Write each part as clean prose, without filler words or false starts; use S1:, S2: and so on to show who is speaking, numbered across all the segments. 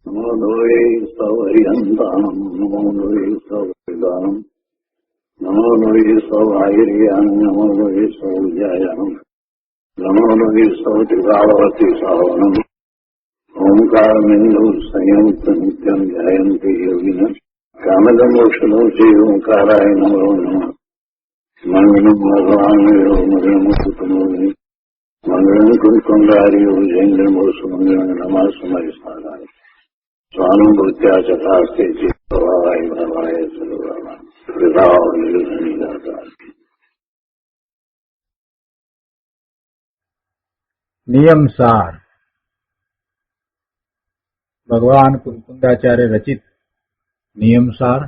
S1: નમો લોહે સૌહરિહંતાનમ નમો લોહે સૌદાનમ નમો લોહે સૌહાયર્યાન નમો લોહે સૌજાયાનમ નમો લોહે સૌત્રિકાળવતી સાવનમ ઓમકારમિંદુ સંયંત નિત્યમ ધ્યાયંતિ યોગિન કામદમોક્ષનો છે ઓંકારાય નમો નમઃ મંગલમ ભગવાન મંગલમ કુટુંબોની મંગલમ કુંડારીઓ જૈન્દ્રમો સુમંગલમ નમઃ સમય સારાય સ્વાનુભૂત્યા ચકાસ્તે ચિત્તવાય ભવાય સર્વવા વિભાવ નિર્ધની દાતા.
S2: નિયમસાર ભગવાન કુંડાચાર્ય રચિત નિયમસાર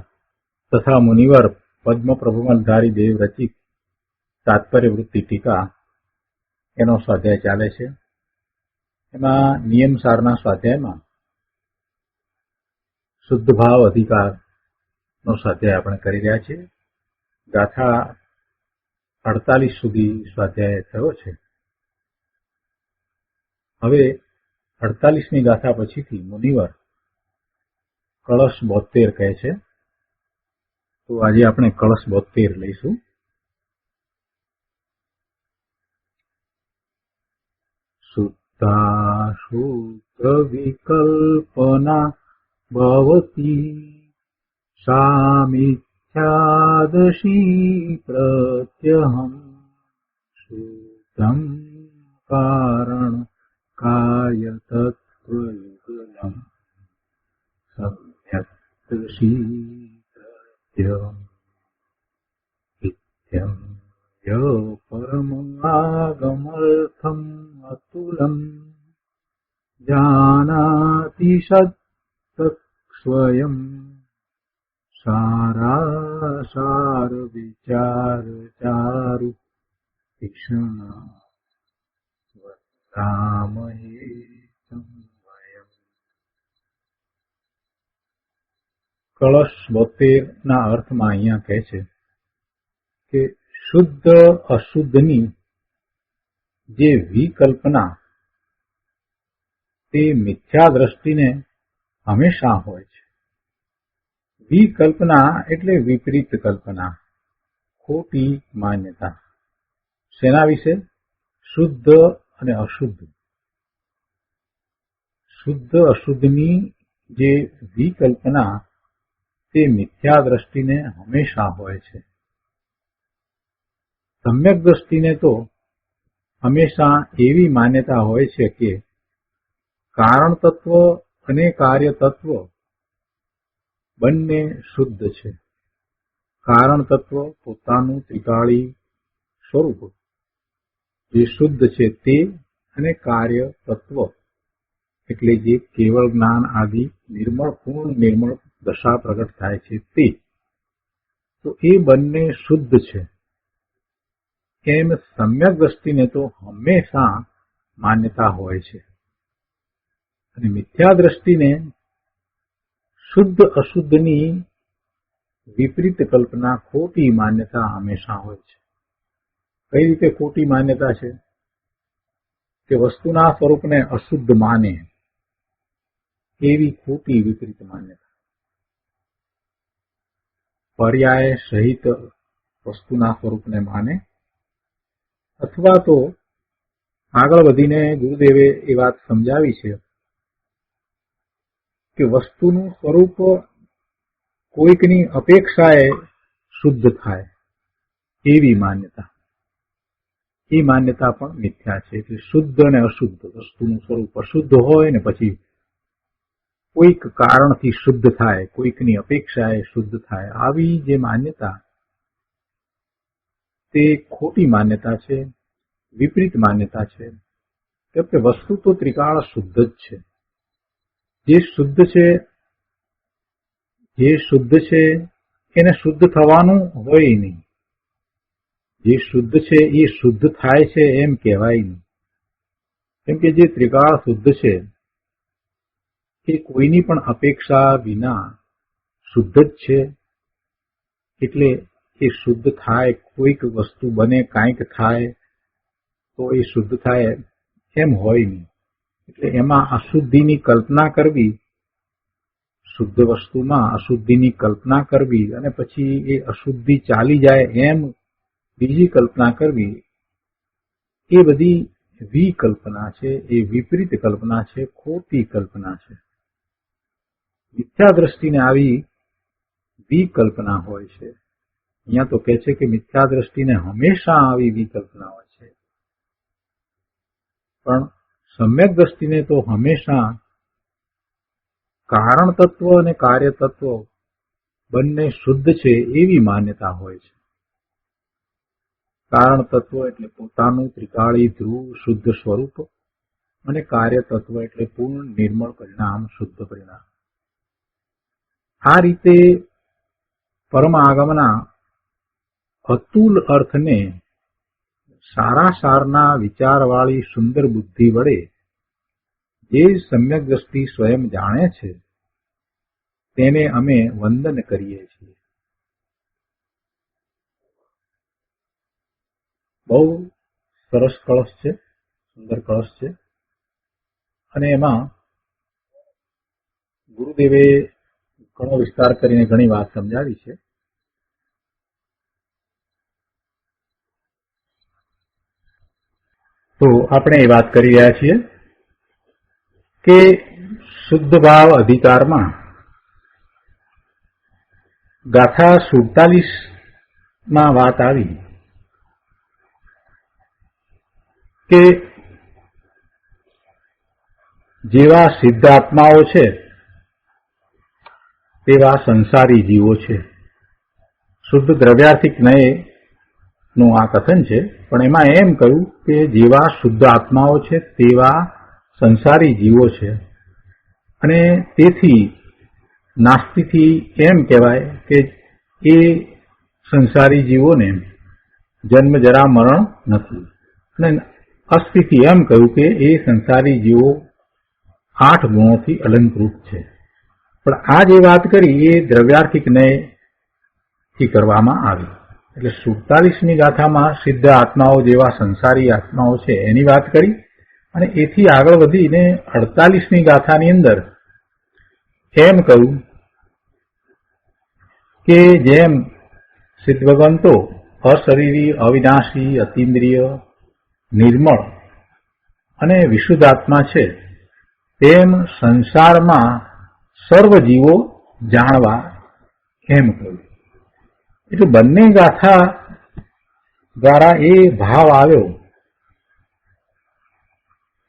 S2: તથા મુનિવર પદ્મ પ્રભુમલધારી દેવ રચિત તાત્પર્ય વૃત્તિ ટીકા એનો સ્વાધ્યાય ચાલે છે. એમાં નિયમસારના સ્વાધ્યાયમાં શુદ્ધ ભાવ અધિકાર નો સ્વાધ્યાય આપણે કરી રહ્યા છીએ. ગાથા 48 સુધી સ્વાધ્યાય થયો છે. હવે 48મી ગાથા પછીથી મુનિવર કળશ 72 કહે છે. તો આજે આપણે કળશ 72 લઈશું. શુદ્ધા શુદ્ધ વિકલ્પના ભવતી સામિથ્યાદશી પ્રત્યહમ શુદ્ધમ કારણ કાર્ય તત્વયુગલમ સમ્યક્તશી પ્રત્યમ નિત્યમ ય પરમાગમર્થમ અતુલમ જાનાતિ સત્તત્સ્વયં સારાસાર વિચાર ચારુ તીક્ષ્ણ વદામહે સંવયમ. કળશ 72 ના અર્થમાં અહીંયા કહે છે કે શુદ્ધ અશુદ્ધની જે વિકલ્પના તે મિથ્યા દ્રષ્ટિને હંમેશા હોય છે. વિકલ્પના એટલે વિપરીત કલ્પના, ખોટી માન્યતા. શેના વિશે? શુદ્ધ અને અશુદ્ધ. શુદ્ધ અશુદ્ધની જે વિકલ્પના તે મિથ્યા દ્રષ્ટિને હંમેશા હોય છે. સમ્યક દ્રષ્ટિને તો હંમેશા એવી માન્યતા હોય છે કે કારણ તત્વ અને કાર્ય તત્વ બંને શુદ્ધ છે. કારણ તત્વ પોતાનું ત્રિકાળી સ્વરૂપ જે શુદ્ધ છે તે, અને કાર્ય તત્વ એટલે જે કેવળ જ્ઞાન આદિ નિર્મળ પૂર્ણ નિર્મળ દશા પ્રગટ થાય છે તે, તો એ બંને શુદ્ધ છે. એમ સમ્યક દ્રષ્ટિને તો હંમેશા માન્યતા હોય છે, અને મિથ્યા દ્રષ્ટિને શુદ્ધ અશુદ્ધની વિપરીત કલ્પના, ખોટી માન્યતા હંમેશા હોય છે. કઈ રીતે ખોટી માન્યતા છે? કે વસ્તુના સ્વરૂપને અશુદ્ધ માને એવી ખોટી વિપરીત માન્યતા. પર્યાય સહિત વસ્તુના સ્વરૂપને માને, અથવા તો આગળ વધીને ગુરુદેવે એ વાત સમજાવી છે કે વસ્તુનું સ્વરૂપ કોઈકની અપેક્ષાએ શુદ્ધ થાય એવી માન્યતા. એ માન્યતા પણ મિથ્યા છે. એટલે શુદ્ધ અને અશુદ્ધ, વસ્તુનું સ્વરૂપ અશુદ્ધ હોય ને પછી કોઈક કારણથી શુદ્ધ થાય, કોઈકની અપેક્ષાએ શુદ્ધ થાય, આવી જે માન્યતા તે ખોટી માન્યતા છે, વિપરીત માન્યતા છે. કેમ કે વસ્તુ તો ત્રિકાળ શુદ્ધ જ છે. જે શુદ્ધ છે એને શુદ્ધ થવાનું હોય નહીં. જે શુદ્ધ છે એ શુદ્ધ થાય છે એમ કહેવાય નહીં. કેમ કે જે ત્રિકાળ શુદ્ધ છે એ કોઈની પણ અપેક્ષા વિના શુદ્ધ જ છે. એટલે એ શુદ્ધ થાય, કોઈક વસ્તુ બને, કાંઈક થાય તો એ શુદ્ધ થાય એમ હોય નહીં. એટલે એમાં અશુદ્ધિની કલ્પના કરવી શુદ્ધ વસ્તુમાં અશુદ્ધિની કલ્પના કરવી અને પછી એ અશુદ્ધિ ચાલી જાય એમ બીજી કલ્પના કરવી, એ બધી વિકલ્પના છે, એ વિપરીત કલ્પના છે, ખોટી કલ્પના છે. મિથ્યા દ્રષ્ટિને આવી વિકલ્પના હોય છે. અહીંયા તો કહે છે કે મિથ્યા દ્રષ્ટિને હંમેશા આવી વિકલ્પના હોય છે, પણ સમ્યક દ્રષ્ટિને તો હંમેશા કારણ તત્વ અને કાર્ય તત્વ બંને શુદ્ધ છે એવી માન્યતા હોય છે. કારણ તત્વ એટલે પોતાનું ત્રિકાળી ધ્રુવ શુદ્ધ સ્વરૂપ અને કાર્ય તત્વ એટલે પૂર્ણ નિર્મળ પરિણામ શુદ્ધ પરિણામ. આ રીતે પરમાગમના અતુલ અર્થને સારા સારના વિચારવાળી સુંદર બુદ્ધિ વડે જે સમ્યક દ્રષ્ટિ સ્વયં જાણે છે તેને અમે વંદન કરીએ છીએ. બહુ સરસ કળશ છે, સુંદર કળશ છે, અને એમાં ગુરુદેવે ઘણો વિસ્તાર કરીને ઘણી વાત સમજાવી છે. તો આપણે એ વાત કરી રહ્યા છીએ કે શુદ્ધ ભાવ અધિકારમાં ગાથા 47માં વાત આવી કે જેવા સિદ્ધ આત્માઓ છે તેવા સંસારી જીવો છે. શુદ્ધ દ્રવ્યાર્થિક નયનું આ કથન છે, પણ એમાં એમ કહ્યું કે જેવા શુદ્ધ આત્માઓ છે તેવા સંસારી જીવો છે, અને તેથી નાસ્તિથી એમ કહેવાય કે એ સંસારી જીવોને જન્મ જરા મરણ નથી, અને અસ્થિથી એમ કહ્યું કે એ સંસારી જીવો 8 ગુણોથી અલંકૃત છે. પણ આ જે વાત કરી એ દ્રવ્યાર્થિક નયથી કરવામાં આવી. એટલે 47મી ગાથામાં સિદ્ધ આત્માઓ જેવા સંસારી આત્માઓ છે એની વાત કરી, અને એથી આગળ વધીને 48મી ગાથાની અંદર એમ કહ્યું કે જેમ સિદ્ધ ભગવંતો અશરીરી, અવિનાશી, અતિન્દ્રિય, નિર્મળ અને વિશુદ્ધ આત્મા છે, તેમ સંસારમાં સર્વ જીવો જાણવા એમ કહ્યું. એટલે બંને ગાથા દ્વારા એ ભાવ આવ્યો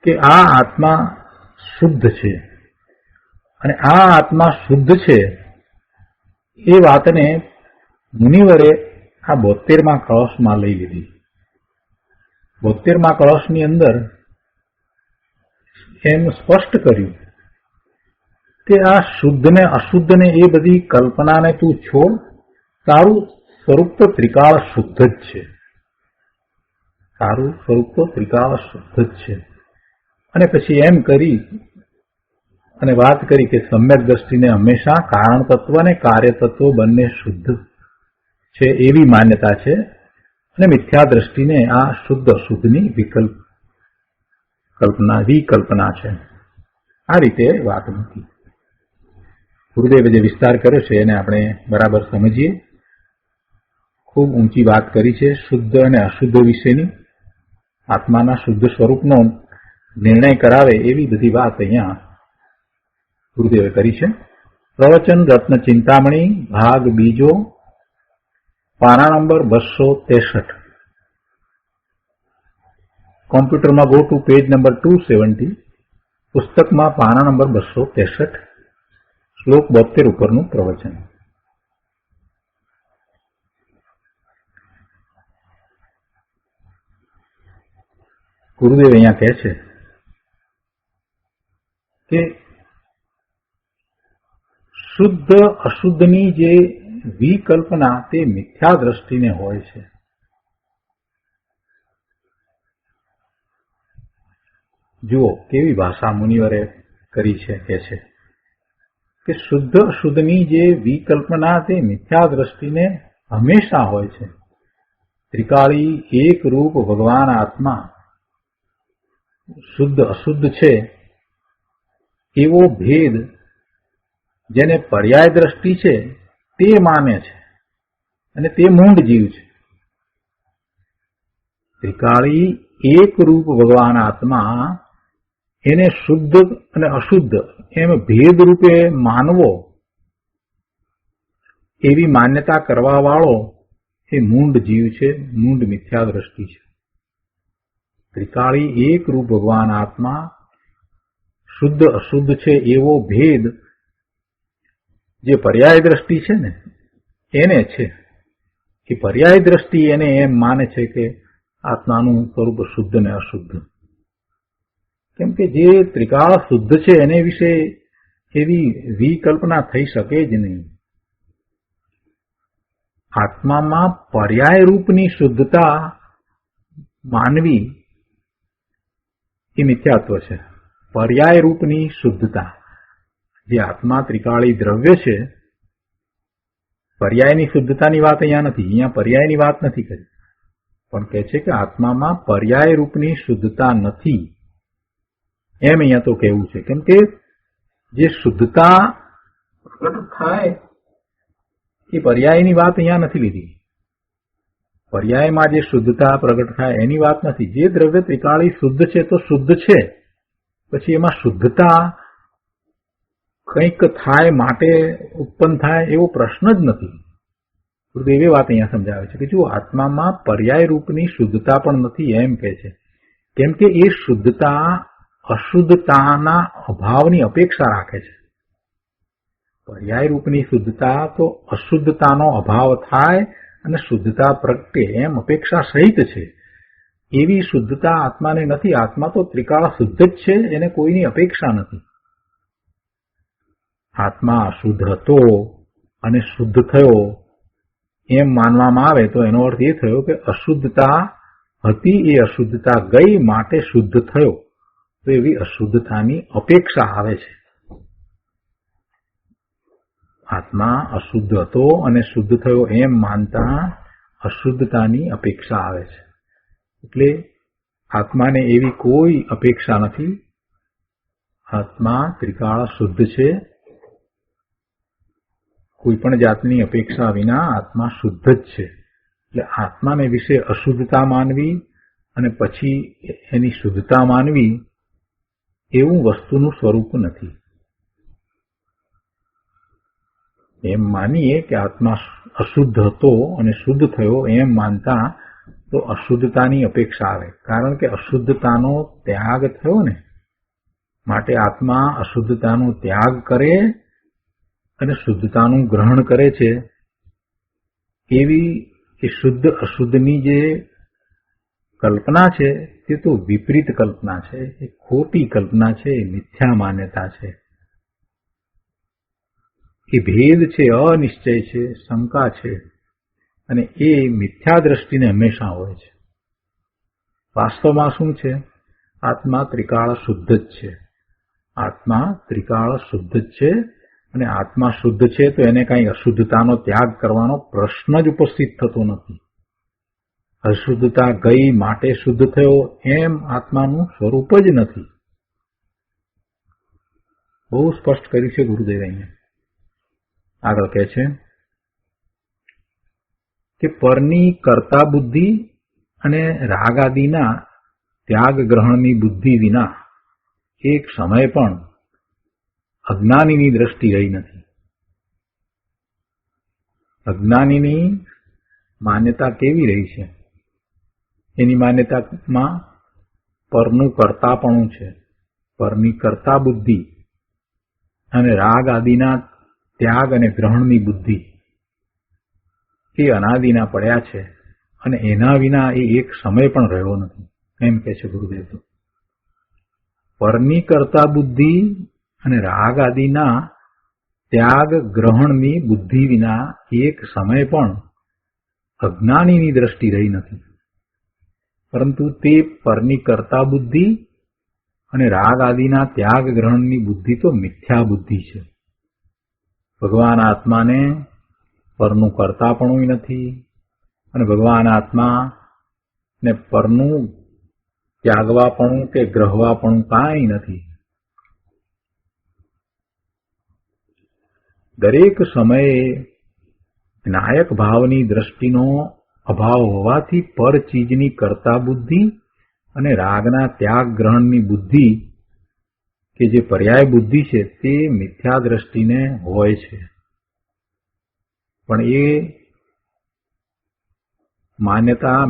S2: કે આ આત્મા શુદ્ધ છે, અને આ આત્મા શુદ્ધ છે એ વાતને મુનિવરે આ 72મા કળશમાં લઈ લીધી. 72મા કળશની અંદર એમ સ્પષ્ટ કર્યું કે આ શુદ્ધ ને અશુદ્ધ ને એ બધી કલ્પનાને તું છોડ, તારું સ્વરૂપ તો ત્રિકાળ શુદ્ધ જ છે, તારું સ્વરૂપ તો ત્રિકાળ શુદ્ધ જ છે. અને પછી એમ કરી અને વાત કરી કે સમ્યક દ્રષ્ટિને હંમેશા કારણ તત્વ અને કાર્ય તત્વ બંને શુદ્ધ છે એવી માન્યતા છે, અને મિથ્યા દ્રષ્ટિને આ શુદ્ધ અશુદ્ધની વિકલ્પના છે. આ રીતે વાત મૂકી. ગુરુદેવે જે વિસ્તાર કર્યો છે એને આપણે બરાબર સમજીએ. ખૂબ ઊંચી વાત કરી છે શુદ્ધ અને અશુદ્ધ વિશેની. આત્માના શુદ્ધ સ્વરૂપનો નિર્ણય કરાવે એવી બધી વાત અહીંયા ગુરુદેવે કરી છે. પ્રવચન રત્ન ચિંતામણી ભાગ બીજો, પાના નંબર 263. કોમ્પ્યુટરમાં ગો ટુ પેજ નંબર 270, પુસ્તકમાં પાના નંબર 263, શ્લોક 72 ઉપરનું પ્રવચન. ગુરુદેવ અહીંયા કહે છે કે શુદ્ધ અશુદ્ધની જે વિકલ્પના તે મિથ્યા દ્રષ્ટિને હોય છે. જુઓ કેવી ભાષા મુનિવરે કરી છે. કહે છે કે શુદ્ધ અશુદ્ધની જે વિકલ્પના તે મિથ્યા દ્રષ્ટિને હંમેશા હોય છે. ત્રિકાળી એક રૂપ ભગવાન આત્મા શુદ્ધ અશુદ્ધ છે એવો ભેદ જેને પર્યાય દ્રષ્ટિ છે તે માને છે અને તે મૂંઢ જીવ છે. ત્રિકાળી એક રૂપ ભગવાન આત્મા એને શુદ્ધ અને અશુદ્ધ એમ ભેદ રૂપે માનવો એવી માન્યતા કરવા વાળો એ મૂંઢ જીવ છે, મૂંઢ મિથ્યા દ્રષ્ટિ છે. ત્રિકાળી એક રૂપ ભગવાન આત્મા શુદ્ધ અશુદ્ધ છે એવો ભેદ જે પર્યાય દ્રષ્ટિ છે ને એને છે. એ પર્યાય દ્રષ્ટિ એને એમ માને છે કે આત્માનું સ્વરૂપ શુદ્ધ ને અશુદ્ધ. કેમ કે જે ત્રિકાળ શુદ્ધ છે એને વિશે એવી વિકલ્પના થઈ શકે જ નહીં. આત્મામાં પર્યાય રૂપની શુદ્ધતા માનવી એ મિથ્યાત્વ છે. પર્યાય રૂપની શુદ્ધતા, જે આત્મા ત્રિકાળી દ્રવ્ય છે, પર્યાયની શુદ્ધતાની વાત અહીંયા નથી, અહીંયા પર્યાયની વાત નથી કરી, પણ કહે છે કે આત્મામાં પર્યાય રૂપની શુદ્ધતા નથી એમ અહીંયા તો કહેવું છે. કેમ કે જે શુદ્ધતા પ્રગટ થાય એ પર્યાયની વાત અહીંયા નથી લીધી. પર્યાયમાં જે શુદ્ધતા પ્રગટ થાય એની વાત નથી. જે દ્રવ્ય ત્રિકાળી શુદ્ધ છે તો શુદ્ધ છે, પછી એમાં શુદ્ધતા કંઈક થાય માટે ઉત્પન્ન થાય એવો પ્રશ્ન જ નથી. ગુરુદેવ એ વાત અહીંયા સમજાવે છે કે જો આત્મામાં પર્યાય રૂપની શુદ્ધતા પણ નથી એમ કહે છે. કેમ કે એ શુદ્ધતા અશુદ્ધતાના અભાવની અપેક્ષા રાખે છે. પર્યાય રૂપની શુદ્ધતા તો અશુદ્ધતાનો અભાવ થાય અને શુદ્ધતા પ્રગટે એમ અપેક્ષા સહિત છે. એવી શુદ્ધતા આત્માને નથી. આત્મા તો ત્રિકાળ શુદ્ધ જ છે, એને કોઈની અપેક્ષા નથી. આત્મા અશુદ્ધ હતો અને શુદ્ધ થયો એમ માનવામાં આવે તો એનો અર્થ એ થયો કે અશુદ્ધતા હતી એ અશુદ્ધતા ગઈ માટે શુદ્ધ થયો. તો એવી અશુદ્ધતાની અપેક્ષા આવે છે. આત્મા અશુદ્ધ હતો અને શુદ્ધ થયો એમ માનતા અશુદ્ધતાની અપેક્ષા આવે છે. એટલે આત્માને એવી કોઈ અપેક્ષા નથી. આત્મા ત્રિકાળ શુદ્ધ છે. કોઈ પણ જાતની અપેક્ષા વિના આત્મા શુદ્ધ જ છે. એટલે આત્માને વિશે અશુદ્ધતા માનવી અને પછી એની શુદ્ધતા માનવી એવું વસ્તુનું સ્વરૂપ નથી. એમ માનીએ કે આત્મા અશુદ્ધ હતો અને શુદ્ધ થયો એમ માનતા તો અશુદ્ધતાની અપેક્ષા આવે. કારણ કે અશુદ્ધતાનો ત્યાગ થયો ને, માટે આત્મા અશુદ્ધતાનો ત્યાગ કરે અને શુદ્ધતાનું ગ્રહણ કરે છે. એવી એ શુદ્ધ અશુદ્ધની જે કલ્પના છે તે તો વિપરીત કલ્પના છે, એ ખોટી કલ્પના છે, એ મિથ્યા માન્યતા છે. એ ભેદ છે, અનિશ્ચય છે, શંકા છે, અને એ મિથ્યા દ્રષ્ટિને હંમેશા હોય છે. વાસ્તવમાં શું છે? આત્મા ત્રિકાળ શુદ્ધ જ છે. આત્મા ત્રિકાળ શુદ્ધ જ છે અને આત્મા શુદ્ધ છે તો એને કાંઈ અશુદ્ધતાનો ત્યાગ કરવાનો પ્રશ્ન જ ઉપસ્થિત થતો નથી. અશુદ્ધતા ગઈ માટે શુદ્ધ થયો એમ આત્માનું સ્વરૂપ જ નથી. બહુ સ્પષ્ટ કર્યું છે ગુરુદેવ અહીંયા. આગળ કહે છે કે પરની કર્તા બુદ્ધિ અને રાગ આદિના ત્યાગ ગ્રહણની બુદ્ધિ વિના એક સમય પણ અજ્ઞાનીની દ્રષ્ટિ રહી નથી. અજ્ઞાનીની માન્યતા કેવી રહી છે? એની માન્યતામાં પરનું કર્તાપણું છે. પરની કર્તા બુદ્ધિ અને રાગ આદિના ત્યાગ અને ગ્રહણની બુદ્ધિ એ અનાદિના પડ્યા છે અને એના વિના એ એક સમય પણ રહ્યો નથી એમ કહે છે ગુરુદેવ. પરની કર્તા બુદ્ધિ અને રાગ આદિના ત્યાગ ગ્રહણની બુદ્ધિ વિના એક સમય પણ અજ્ઞાનીની દ્રષ્ટિ રહી નથી. પરંતુ તે પરની કર્તા બુદ્ધિ અને રાગ આદિના ત્યાગ ગ્રહણની બુદ્ધિ તો મિથ્યા બુદ્ધિ છે. ભગવાન આત્માને પરનું કર્તાપણું નથી અને ભગવાન આત્મા ને પરનું ત્યાગવાપણું કે ગ્રહવાપણું કાંઈ નથી. દરેક સમયે નાયક ભાવની દ્રષ્ટિનો અભાવ હોવાથી પર ચીજની કર્તા બુદ્ધિ અને રાગના ત્યાગ ગ્રહણની બુદ્ધિ કે જે પર્યાય બુદ્ધિ છે તે મિથ્યા દ્રષ્ટિને હોય છે. પણ એ માન્યતા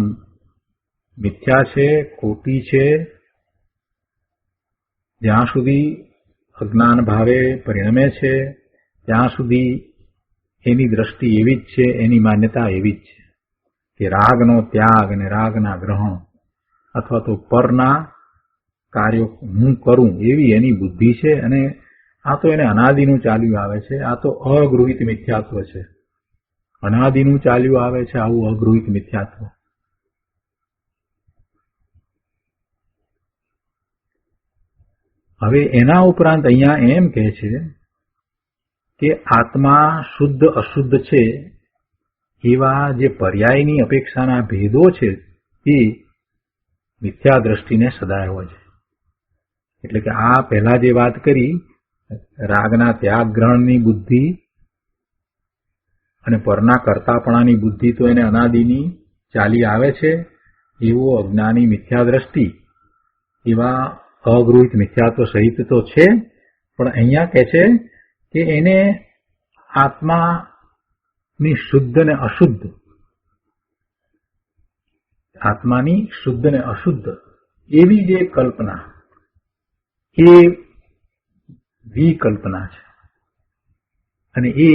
S2: મિથ્યા છે, ખોટી છે, જ્યાં સુધી અજ્ઞાન ભાવે પરિણમે છે ત્યાં સુધી એની દ્રષ્ટિ એવી જ છે, એની માન્યતા એવી જ છે કે રાગનો ત્યાગ અને રાગના ગ્રહણ અથવા તો પરના કાર્યો હું કરું એવી એની બુદ્ધિ છે. અને આ તો એને અનાદિનું ચાલ્યું આવે છે. આ તો અગૃહિત મિથ્યાત્વ છે. અનાદિનું ચાલ્યું આવે છે આવું અગૃહિત મિથ્યાત્વ. હવે એના ઉપરાંત અહીંયા એમ કહે છે કે આત્મા શુદ્ધ અશુદ્ધ છે એવા જે પર્યાયની અપેક્ષાના ભેદો છે તે મિથ્યા દ્રષ્ટિને સદાય હોય છે. એટલે કે આ પહેલા જે વાત કરી રાગના ત્યાગ ગ્રહણની બુદ્ધિ અને પરના કર્તાપણાની બુદ્ધિ તો એને અનાદિની ચાલી આવે છે એવો અજ્ઞાની મિથ્યા દ્રષ્ટિ એવા અગૃહિત મિથ્યાત્વ સહિત તો છે. પણ અહીંયા કહે છે કે એને આત્માની શુદ્ધ ને અશુદ્ધ, આત્માની શુદ્ધ ને અશુદ્ધ એવી જે કલ્પના એ વિકલ્પના છે. અને એ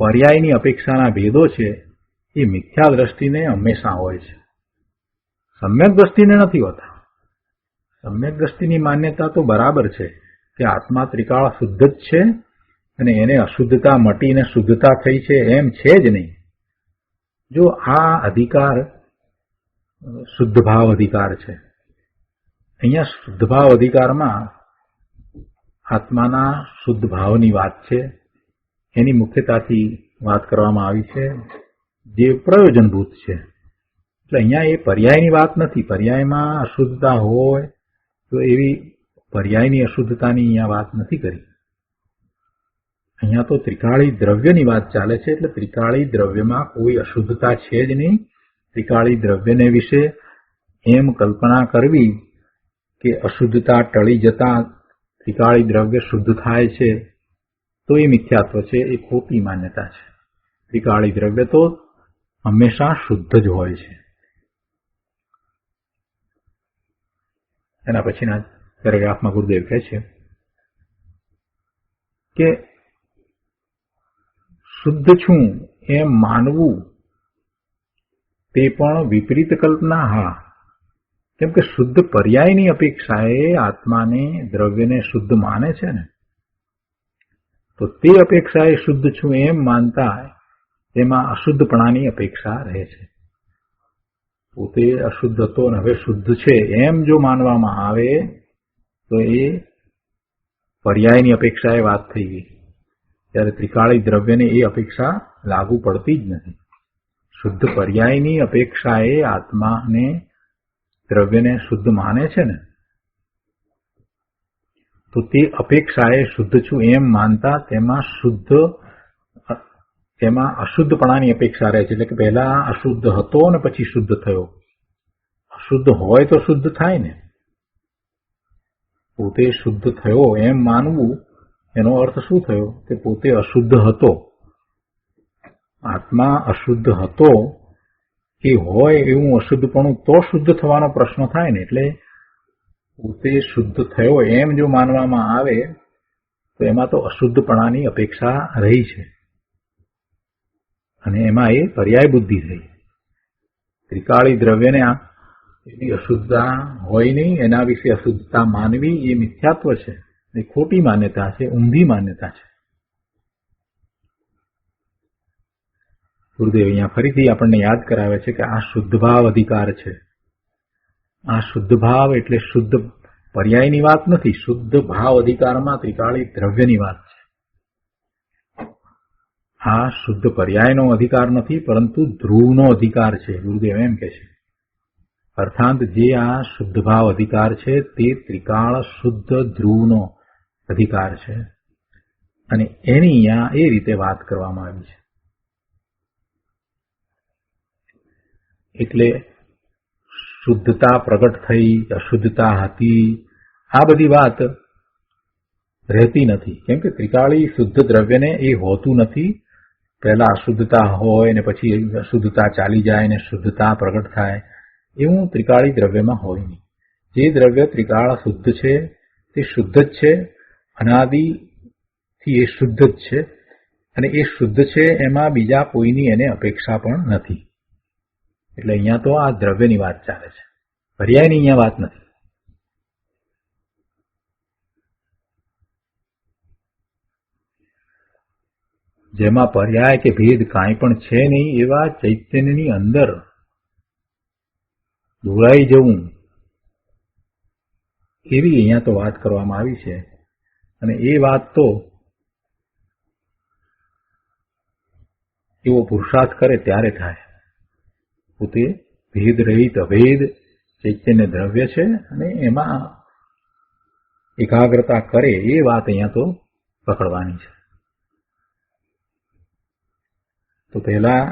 S2: પર્યાયની અપેક્ષાના ભેદો છે એ મિથ્યા દ્રષ્ટિને હંમેશા હોય છે, સમ્યક દ્રષ્ટિને નથી હોતા. સમ્યક દ્રષ્ટિની માન્યતા તો બરાબર છે કે આત્મા ત્રિકાળ શુદ્ધ જ છે અને એને અશુદ્ધતા મટીને શુદ્ધતા થઈ છે એમ છે જ નહીં. જો આ અધિકાર શુદ્ધ ભાવ અધિકાર છે. અહીંયા શુદ્ધ ભાવ અધિકારમાં આત્માના શુદ્ધ ભાવની વાત છે, એની મુખ્યતાથી વાત કરવામાં આવી છે જે પ્રયોજનભૂત છે. એટલે અહીંયા એ પર્યાયની વાત નથી. પર્યાયમાં અશુદ્ધતા હોય તો એવી પર્યાયની અશુદ્ધતાની અહીંયા વાત નથી કરી. અહીંયા તો ત્રિકાળી દ્રવ્યની વાત ચાલે છે. એટલે ત્રિકાળી દ્રવ્યમાં કોઈ અશુદ્ધતા છે જ નહીં. ત્રિકાળી દ્રવ્યને વિશે એમ કલ્પના કરવી કે અશુદ્ધતા ટળી જતા ત્રિકાળી દ્રવ્ય શુદ્ધ થાય છે તો એ મિથ્યાત્વ છે, એ ખોટી માન્યતા છે. ત્રિકાળી દ્રવ્ય તો હંમેશા શુદ્ધ જ હોય છે. એના પછીના પેરેગ્રાફમાં ગુરુદેવ કહે છે કે શુદ્ધ છું એમ માનવું તે પણ વિપરીત કલ્પના. હા, કેમ કે શુદ્ધ પર્યાયની અપેક્ષાએ આત્માને દ્રવ્યને શુદ્ધ માને છે ને, તો તે અપેક્ષાએ શુદ્ધ છું એમ માનતા એમાં અશુદ્ધપણાની અપેક્ષા રહે છે. પોતે અશુદ્ધ હતો અને હવે શુદ્ધ છે એમ જો માનવામાં આવે તો એ પર્યાયની અપેક્ષાએ વાત થઈ ગઈ. ત્યારે ત્રિકાળી દ્રવ્યને એ અપેક્ષા લાગુ પડતી જ નથી. શુદ્ધ પર્યાયની અપેક્ષાએ આત્માને દ્રવ્યને શુદ્ધ માને છે ને, તો તે અપેક્ષાએ શુદ્ધ છું એમ માનતા તેમાં અશુદ્ધપણાની અપેક્ષા રહે છે. એટલે કે પહેલા અશુદ્ધ હતો ને પછી શુદ્ધ થયો. અશુદ્ધ હોય તો શુદ્ધ થાય ને. પોતે શુદ્ધ થયો એમ માનવું એનો અર્થ શું થયો કે પોતે અશુદ્ધ હતો. આત્મા અશુદ્ધ હતો કે હોય એવું અશુદ્ધપણું તો શુદ્ધ થવાનો પ્રશ્ન થાય ને. એટલે પોતે શુદ્ધ થયો એમ જો માનવામાં આવે તો એમાં તો અશુદ્ધપણાની અપેક્ષા રહી છે અને એમાં એ પર્યાય બુદ્ધિ થઈ. ત્રિકાળી દ્રવ્યને એવી અશુદ્ધતા હોય નહીં, એના વિશે અશુદ્ધતા માનવી એ મિથ્યાત્વ છે, એ ખોટી માન્યતા છે, ઊંધી માન્યતા છે. ગુરુદેવ અહીંયા ફરીથી આપણને યાદ કરાવે છે કે આ શુદ્ધ ભાવ અધિકાર છે. આ શુદ્ધ ભાવ એટલે શુદ્ધ પર્યાયની વાત નથી. શુદ્ધ ભાવ અધિકારમાં ત્રિકાળી દ્રવ્યની વાત છે. આ શુદ્ધ પર્યાયનો અધિકાર નથી પરંતુ ધ્રુવનો અધિકાર છે. ગુરુદેવ એમ કે છે અર્થાત જે આ શુદ્ધ ભાવ અધિકાર છે તે ત્રિકાળ શુદ્ધ ધ્રુવનો અધિકાર છે. અને એની અહીંયા એ રીતે વાત કરવામાં આવી છે. એટલે શુદ્ધતા પ્રગટ થઈ, અશુદ્ધતા હતી, આ બધી વાત રહેતી નથી. કેમ કે ત્રિકાળી શુદ્ધ દ્રવ્યને એ હોતું નથી. પહેલા અશુદ્ધતા હોય ને પછી અશુદ્ધતા ચાલી જાય ને શુદ્ધતા પ્રગટ થાય, એવું ત્રિકાળી દ્રવ્યમાં હોય નહીં. જે દ્રવ્ય ત્રિકાળ શુદ્ધ છે તે શુદ્ધ જ છે, અનાદિથી એ શુદ્ધ જ છે, અને એ શુદ્ધ છે એમાં બીજા કોઈની એને અપેક્ષા પણ નથી. એટલે અહીંયા તો આ દ્રવ્યની વાત ચાલે છે, પર્યાયની અહીંયા વાત નથી. જેમાં પર્યાય કે ભેદ કાંઈ પણ છે નહીં એવા ચૈતન્યની અંદર ઢોળાઈ જવું, એવી અહીંયા તો વાત કરવામાં આવી છે. અને એ વાત તો એવો પુરુષાર્થ કરે ત્યારે થાય. પોતે ભેદ રહિત અભેદ ચૈતન્ય દ્રવ્ય છે અને એમાં એકાગ્રતા કરે, એ વાત અહીંયા તો પકડવાની છે. તો પહેલા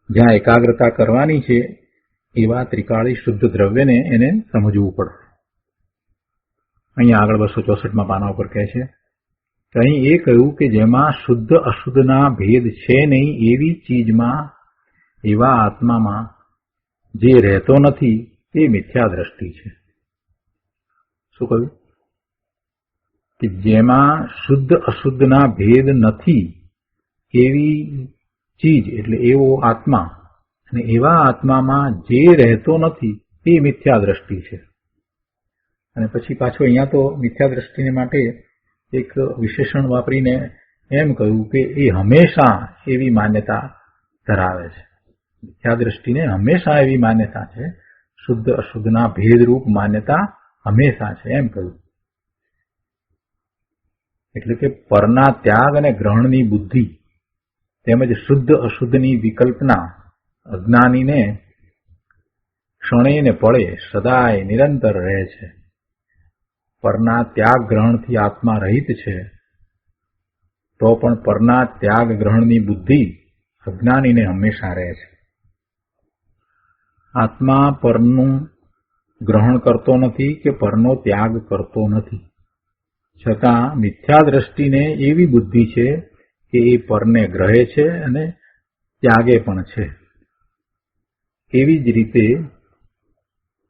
S2: જ્યાં એકાગ્રતા કરવાની છે એવા ત્રિકાળી શુદ્ધ દ્રવ્યને એને સમજવું પડે. અહીંયા આગળ 264માં પાના ઉપર કહે છે કે અહીં એ કહ્યું કે જેમાં શુદ્ધ અશુદ્ધના ભેદ છે નહીં એવી ચીજમાં, એવા આત્મામાં જે રહેતો નથી તે મિથ્યા દ્રષ્ટિ છે. શું કહ્યું? કે જેમાં શુદ્ધ અશુદ્ધના ભેદ નથી એવી ચીજ એટલે એવો આત્મા, અને એવા આત્મામાં જે રહેતો નથી તે મિથ્યા દ્રષ્ટિ છે. અને પછી પાછું અહીંયા તો મિથ્યા દ્રષ્ટિને માટે એક વિશેષણ વાપરીને એમ કહ્યું કે એ હંમેશા એવી માન્યતા ધરાવે છે. મિથ્યા દ્રષ્ટિને હંમેશા એવી માન્યતા છે, શુદ્ધ અશુદ્ધના ભેદરૂપ માન્યતા હંમેશા છે એમ કહ્યું. એટલે કે પરના ત્યાગ અને ગ્રહણની બુદ્ધિ તેમજ શુદ્ધ અશુદ્ધની વિકલ્પના અજ્ઞાનીને ક્ષણે ને પળે સદાય નિરંતર રહે છે. પરના ત્યાગ ગ્રહણથી આત્મા રહિત છે, તો પણ પરના ત્યાગ ગ્રહણની બુદ્ધિ અજ્ઞાનીને હંમેશા રહે છે. આત્મા પરનું ગ્રહણ કરતો નથી કે પરનો ત્યાગ કરતો નથી, છતાં મિથ્યા દ્રષ્ટિને એવી બુદ્ધિ છે કે એ પરને ગ્રહે છે અને ત્યાગે પણ છે. એવી જ રીતે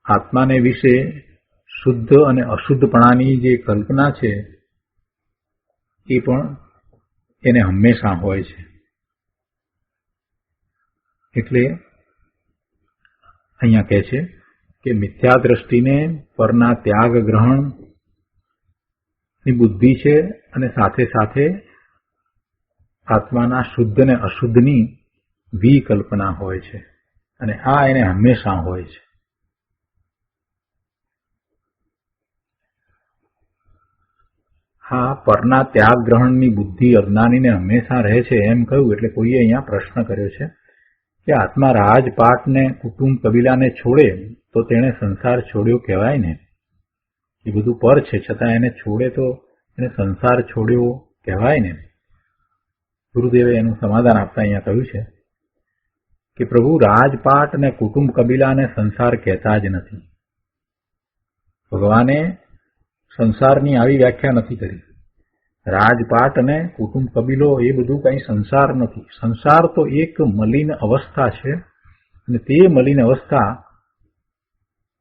S2: આત્માને વિશે શુદ્ધ અને અશુદ્ધપણાની જે કલ્પના છે એ પણ એને હંમેશા હોય છે. એટલે અહીંયા કહે છે કે મિથ્યા દ્રષ્ટિને પરના ત્યાગ ગ્રહણની બુદ્ધિ છે અને સાથે સાથે આત્માના શુદ્ધ અને અશુદ્ધની વિકલ્પના હોય છે, અને આ એને હંમેશા હોય છે. હા, પરના ત્યાગ ગ્રહણની બુદ્ધિ અજ્ઞાનીને હંમેશા રહે છે એમ કહ્યું એટલે કોઈએ અહીંયા પ્રશ્ન કર્યો છે કે આત્મા રાજપાટને કુટુંબ કબીલાને છોડે તો તેણે સંસાર છોડ્યો કહેવાય ને? એ બધું પર છે છતાં એને છોડે તો એને સંસાર છોડ્યો કહેવાય ને? ગુરુદેવે એનું સમાધાન આપતા અહીંયા કહ્યું છે કે પ્રભુ રાજપાટ અને કુટુંબ કબીલાને સંસાર કહેતા જ નથી. ભગવાને સંસારની આવી વ્યાખ્યા નથી કરી. રાજપાટ અને કુટુંબ કબીલો એ બધું કંઈ સંસાર નથી. સંસાર તો એક મલિન અવસ્થા છે, અને તે મલિન અવસ્થા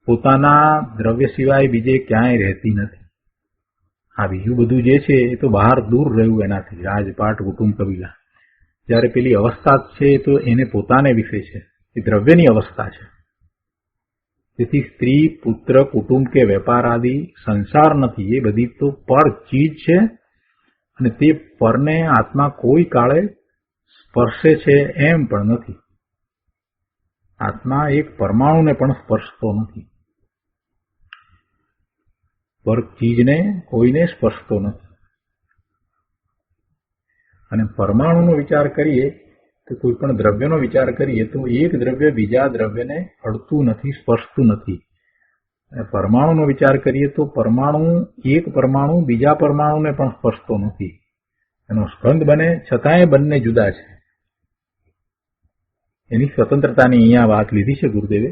S2: પોતાના દ્રવ્ય સિવાય બીજે ક્યાંય રહેતી નથી. આ બીજું બધું જે છે એ તો બહાર દૂર રહ્યું એનાથી, રાજપાટ કુટુંબ કબીલા. જ્યારે પેલી અવસ્થા છે તો એને પોતાને વિશે છે, એ દ્રવ્યની અવસ્થા છે. તેથી સ્ત્રી, પુત્ર, કુટુંબ કે વેપાર આદિ સંસાર નથી, એ બધી તો પર ચીજ છે, અને તે પરને આત્મા કોઈ કાળે સ્પર્શે છે એમ પણ નથી. આત્મા એક પરમાણુને પણ સ્પર્શતો નથી, પર ચીજને કોઈને સ્પર્શતો નથી. અને પરમાણુનો વિચાર કરીએ તો કોઈ પણ દ્રવ્યનો વિચાર કરીએ તો એક દ્રવ્ય બીજા દ્રવ્યને અડતું નથી, સ્પર્શતું નથી. અને પરમાણુનો વિચાર કરીએ તો પરમાણુ એક પરમાણુ બીજા પરમાણુને પણ સ્પર્શતો નથી. એનો સ્કંદ બને છતાંય બંને જુદા છે. એની સ્વતંત્રતાની અહીંયા વાત લીધી છે ગુરુદેવે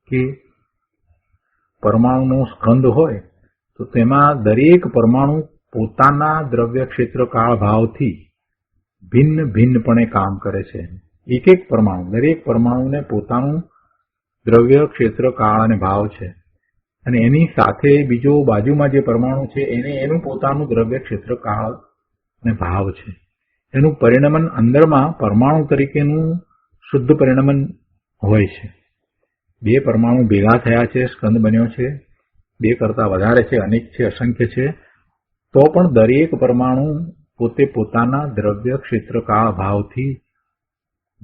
S2: કે પરમાણુનો સ્કંદ હોય તો તેમાં દરેક પરમાણુ પોતાના દ્રવ્ય ક્ષેત્ર કાળ ભાવથી ભિન્ન ભિન્નપણે કામ કરે છે. એક એક પરમાણુ, દરેક પરમાણુને પોતાનું દ્રવ્ય ક્ષેત્ર કાળ અને ભાવ છે, અને એની સાથે બીજો બાજુમાં જે પરમાણુ છે એને એનું પોતાનું દ્રવ્ય ક્ષેત્ર કાળ અને ભાવ છે. એનું પરિણમન અંદરમાં પરમાણુ તરીકેનું શુદ્ધ પરિણમન હોય છે. બે પરમાણુ ભેગા થયા છે, સ્કંદ બન્યો છે, બે કરતા વધારે છે, અનેક છે, અસંખ્ય છે, તો પણ દરેક પરમાણુ પોતે પોતાના દ્રવ્ય ક્ષેત્ર કાળ ભાવથી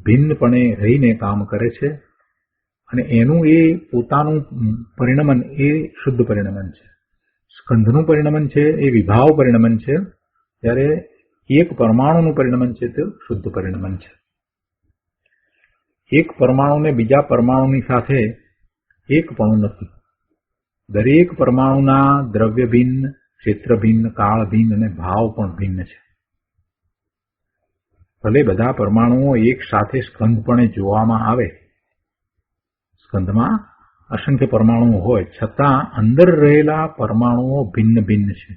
S2: ભિન્નપણે રહીને કામ કરે છે, અને એનું એ પોતાનું પરિણમન એ શુદ્ધ પરિણમન છે. સ્કંધનું પરિણમન છે એ વિભાવ પરિણમન છે, જ્યારે એક પરમાણુનું પરિણમન છે તે શુદ્ધ પરિણમન છે. એક પરમાણુને બીજા પરમાણુની સાથે એકપણું નથી. દરેક પરમાણુના દ્રવ્ય ભિન્ન, ક્ષેત્ર ભિન્ન, કાળ ભિન્ન અને ભાવ પણ ભિન્ન છે. ભલે બધા પરમાણુઓ એક સાથે સ્કંધપણે જોવામાં આવે, સ્કંધમાં અસંખ્ય પરમાણુઓ હોય, છતાં અંદર રહેલા પરમાણુઓ ભિન્ન ભિન્ન છે.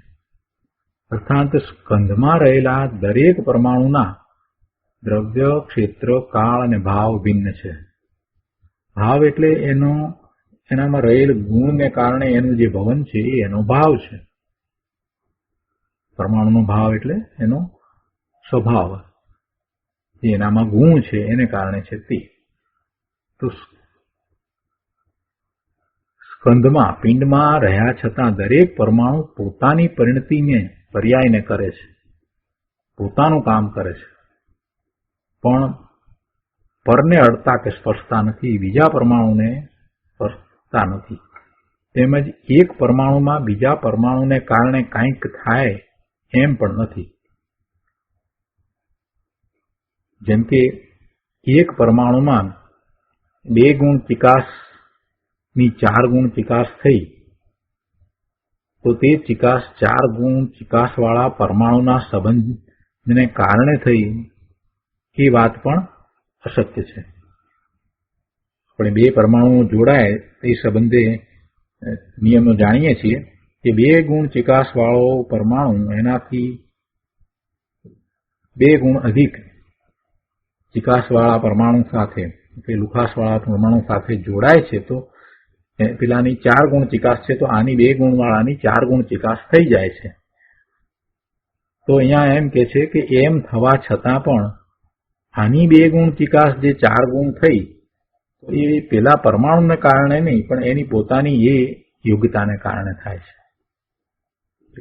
S2: અર્થાત સ્કંધમાં રહેલા દરેક પરમાણુના દ્રવ્ય ક્ષેત્ર કાળ અને ભાવ ભિન્ન છે. ભાવ એટલે એનામાં રહેલ ગુણને કારણે એનું જે ભવન છે એ એનો ભાવ છે. પરમાણુનો ભાવ એટલે એનો સ્વભાવ, જે એનામાં ગુણ છે એને કારણે છે તે. તો સ્કંધમાં, પિંડમાં રહ્યા છતાં દરેક પરમાણુ પોતાની પરિણતિને પર્યાયને કરે છે, પોતાનું કામ કરે છે, પણ પરને અડતા કે સ્પર્શતા નથી, બીજા પરમાણુને સ્પર્શતા નથી. તેમજ એક પરમાણુમાં બીજા પરમાણુને કારણે કંઈક થાય એમ પણ નથી. જેમ કે એક પરમાણુમાં 2 ગુણ ચિકાસની 4 ગુણ ચિકાસ થઈ, તો તે ચિકાસ 4 ગુણ ચિકાસવાળા પરમાણુના સંબંધને કારણે થઈ એ વાત પણ અસત્ય છે. આપણે 2 પરમાણુઓ જોડાય એ સંબંધે નિયમો જાણીએ છીએ કે 2 ગુણ ચિકાસવાળો પરમાણુ એનાથી 2 ગુણ અધિક ચિકાસવાળા પરમાણુ સાથે કે લુખાસવાળા પરમાણુ સાથે જોડાય છે, તો પેલાની 4 ગુણ ચિકાસ છે તો આની 2 ગુણવાળાની 4 ગુણ ચિકાસ થઈ જાય છે. તો અહીંયા એમ કે છે કે એમ થવા છતાં પણ આની 2 ગુણ ચિકાસ જે 4 ગુણ થઈ, તો એ પેલા પરમાણુને કારણે નહીં, પણ એની પોતાની એ યોગ્યતાને કારણે થાય છે.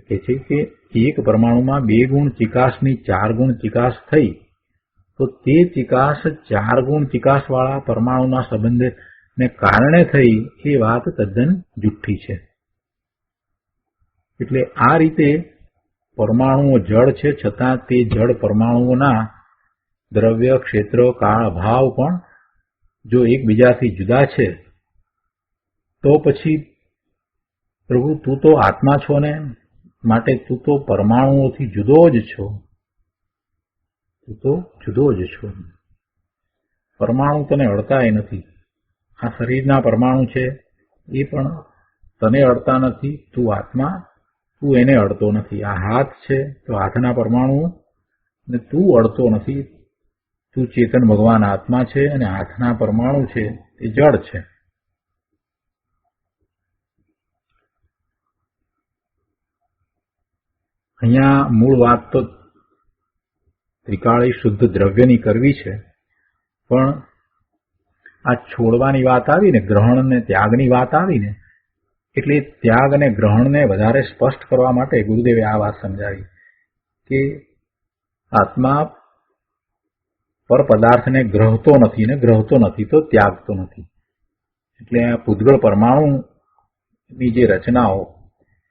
S2: કે છે કે એક પરમાણુમાં 2 ગુણ ચિકાસની 4 ગુણ ચિકાસ થઈ, તો તે ચિકાસ 4 ગુણ ચિકાસવાળા પરમાણુના સંબંધને કારણે થઈ એ વાત તદ્દન જુઠ્ઠી છે. એટલે આ રીતે પરમાણુઓ જળ છે, છતાં તે જળ પરમાણુઓના દ્રવ્ય ક્ષેત્ર કાળ ભાવ પણ જો એકબીજાથી જુદા છે, તો પછી પ્રભુ તું તો આત્મા છો ને, માટે તું તો પરમાણુઓથી જુદો જ છો, તું તો જુદો જ છો. પરમાણુ તને અડતાય નથી. આ શરીરના પરમાણુ છે એ પણ તને અડતા નથી. તું આત્મા, તું એને અડતો નથી. આ હાથ છે તો હાથના પરમાણુ ને તું અડતો નથી. તું ચેતન ભગવાન આત્મા છે અને હાથના પરમાણુ છે એ જળ છે. અહીંયા મૂળ વાત તો ત્રિકાળી શુદ્ધ દ્રવ્યની કરવી છે, પણ આ છોડવાની વાત આવી ને, ગ્રહણ ને ત્યાગની વાત આવી ને, એટલે ત્યાગ અને ગ્રહણને વધારે સ્પષ્ટ કરવા માટે ગુરુદેવે આ વાત સમજાવી કે આત્મા પર પદાર્થને ગ્રહતો નથી, ને ગ્રહતો નથી તો ત્યાગતો નથી. એટલે આ પૂતગળ પરમાણુની જે રચનાઓ,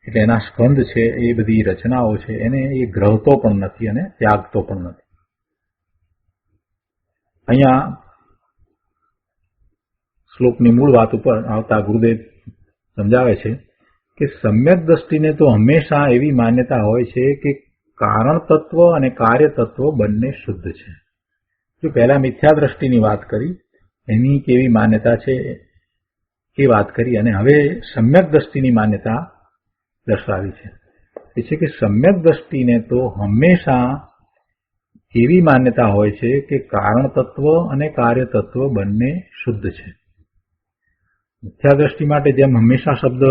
S2: એટલે એના સ્કંદ છે, એ બધી રચનાઓ છે, એને એ ગ્રહતો પણ નથી અને ત્યાગતો પણ નથી. અહીંયા શ્લોકની મૂળ વાત ઉપર આવતા ગુરુદેવ સમજાવે છે કે સમ્યક દ્રષ્ટિને તો હંમેશા એવી માન્યતા હોય છે કે કારણ તત્વ અને કાર્ય તત્વ બંને શુદ્ધ છે. જો પહેલા મિથ્યા દ્રષ્ટિની વાત કરી, એની કેવી માન્યતા છે એ વાત કરી, અને હવે સમ્યક દ્રષ્ટિની માન્યતા દર્શાવી છે. એ છે કે સમ્યક દ્રષ્ટિને તો હંમેશા એવી માન્યતા હોય છે કે કારણ તત્વ અને કાર્ય તત્વ બંને શુદ્ધ છે. મિથ્યા દ્રષ્ટિ માટે જેમ હંમેશા શબ્દ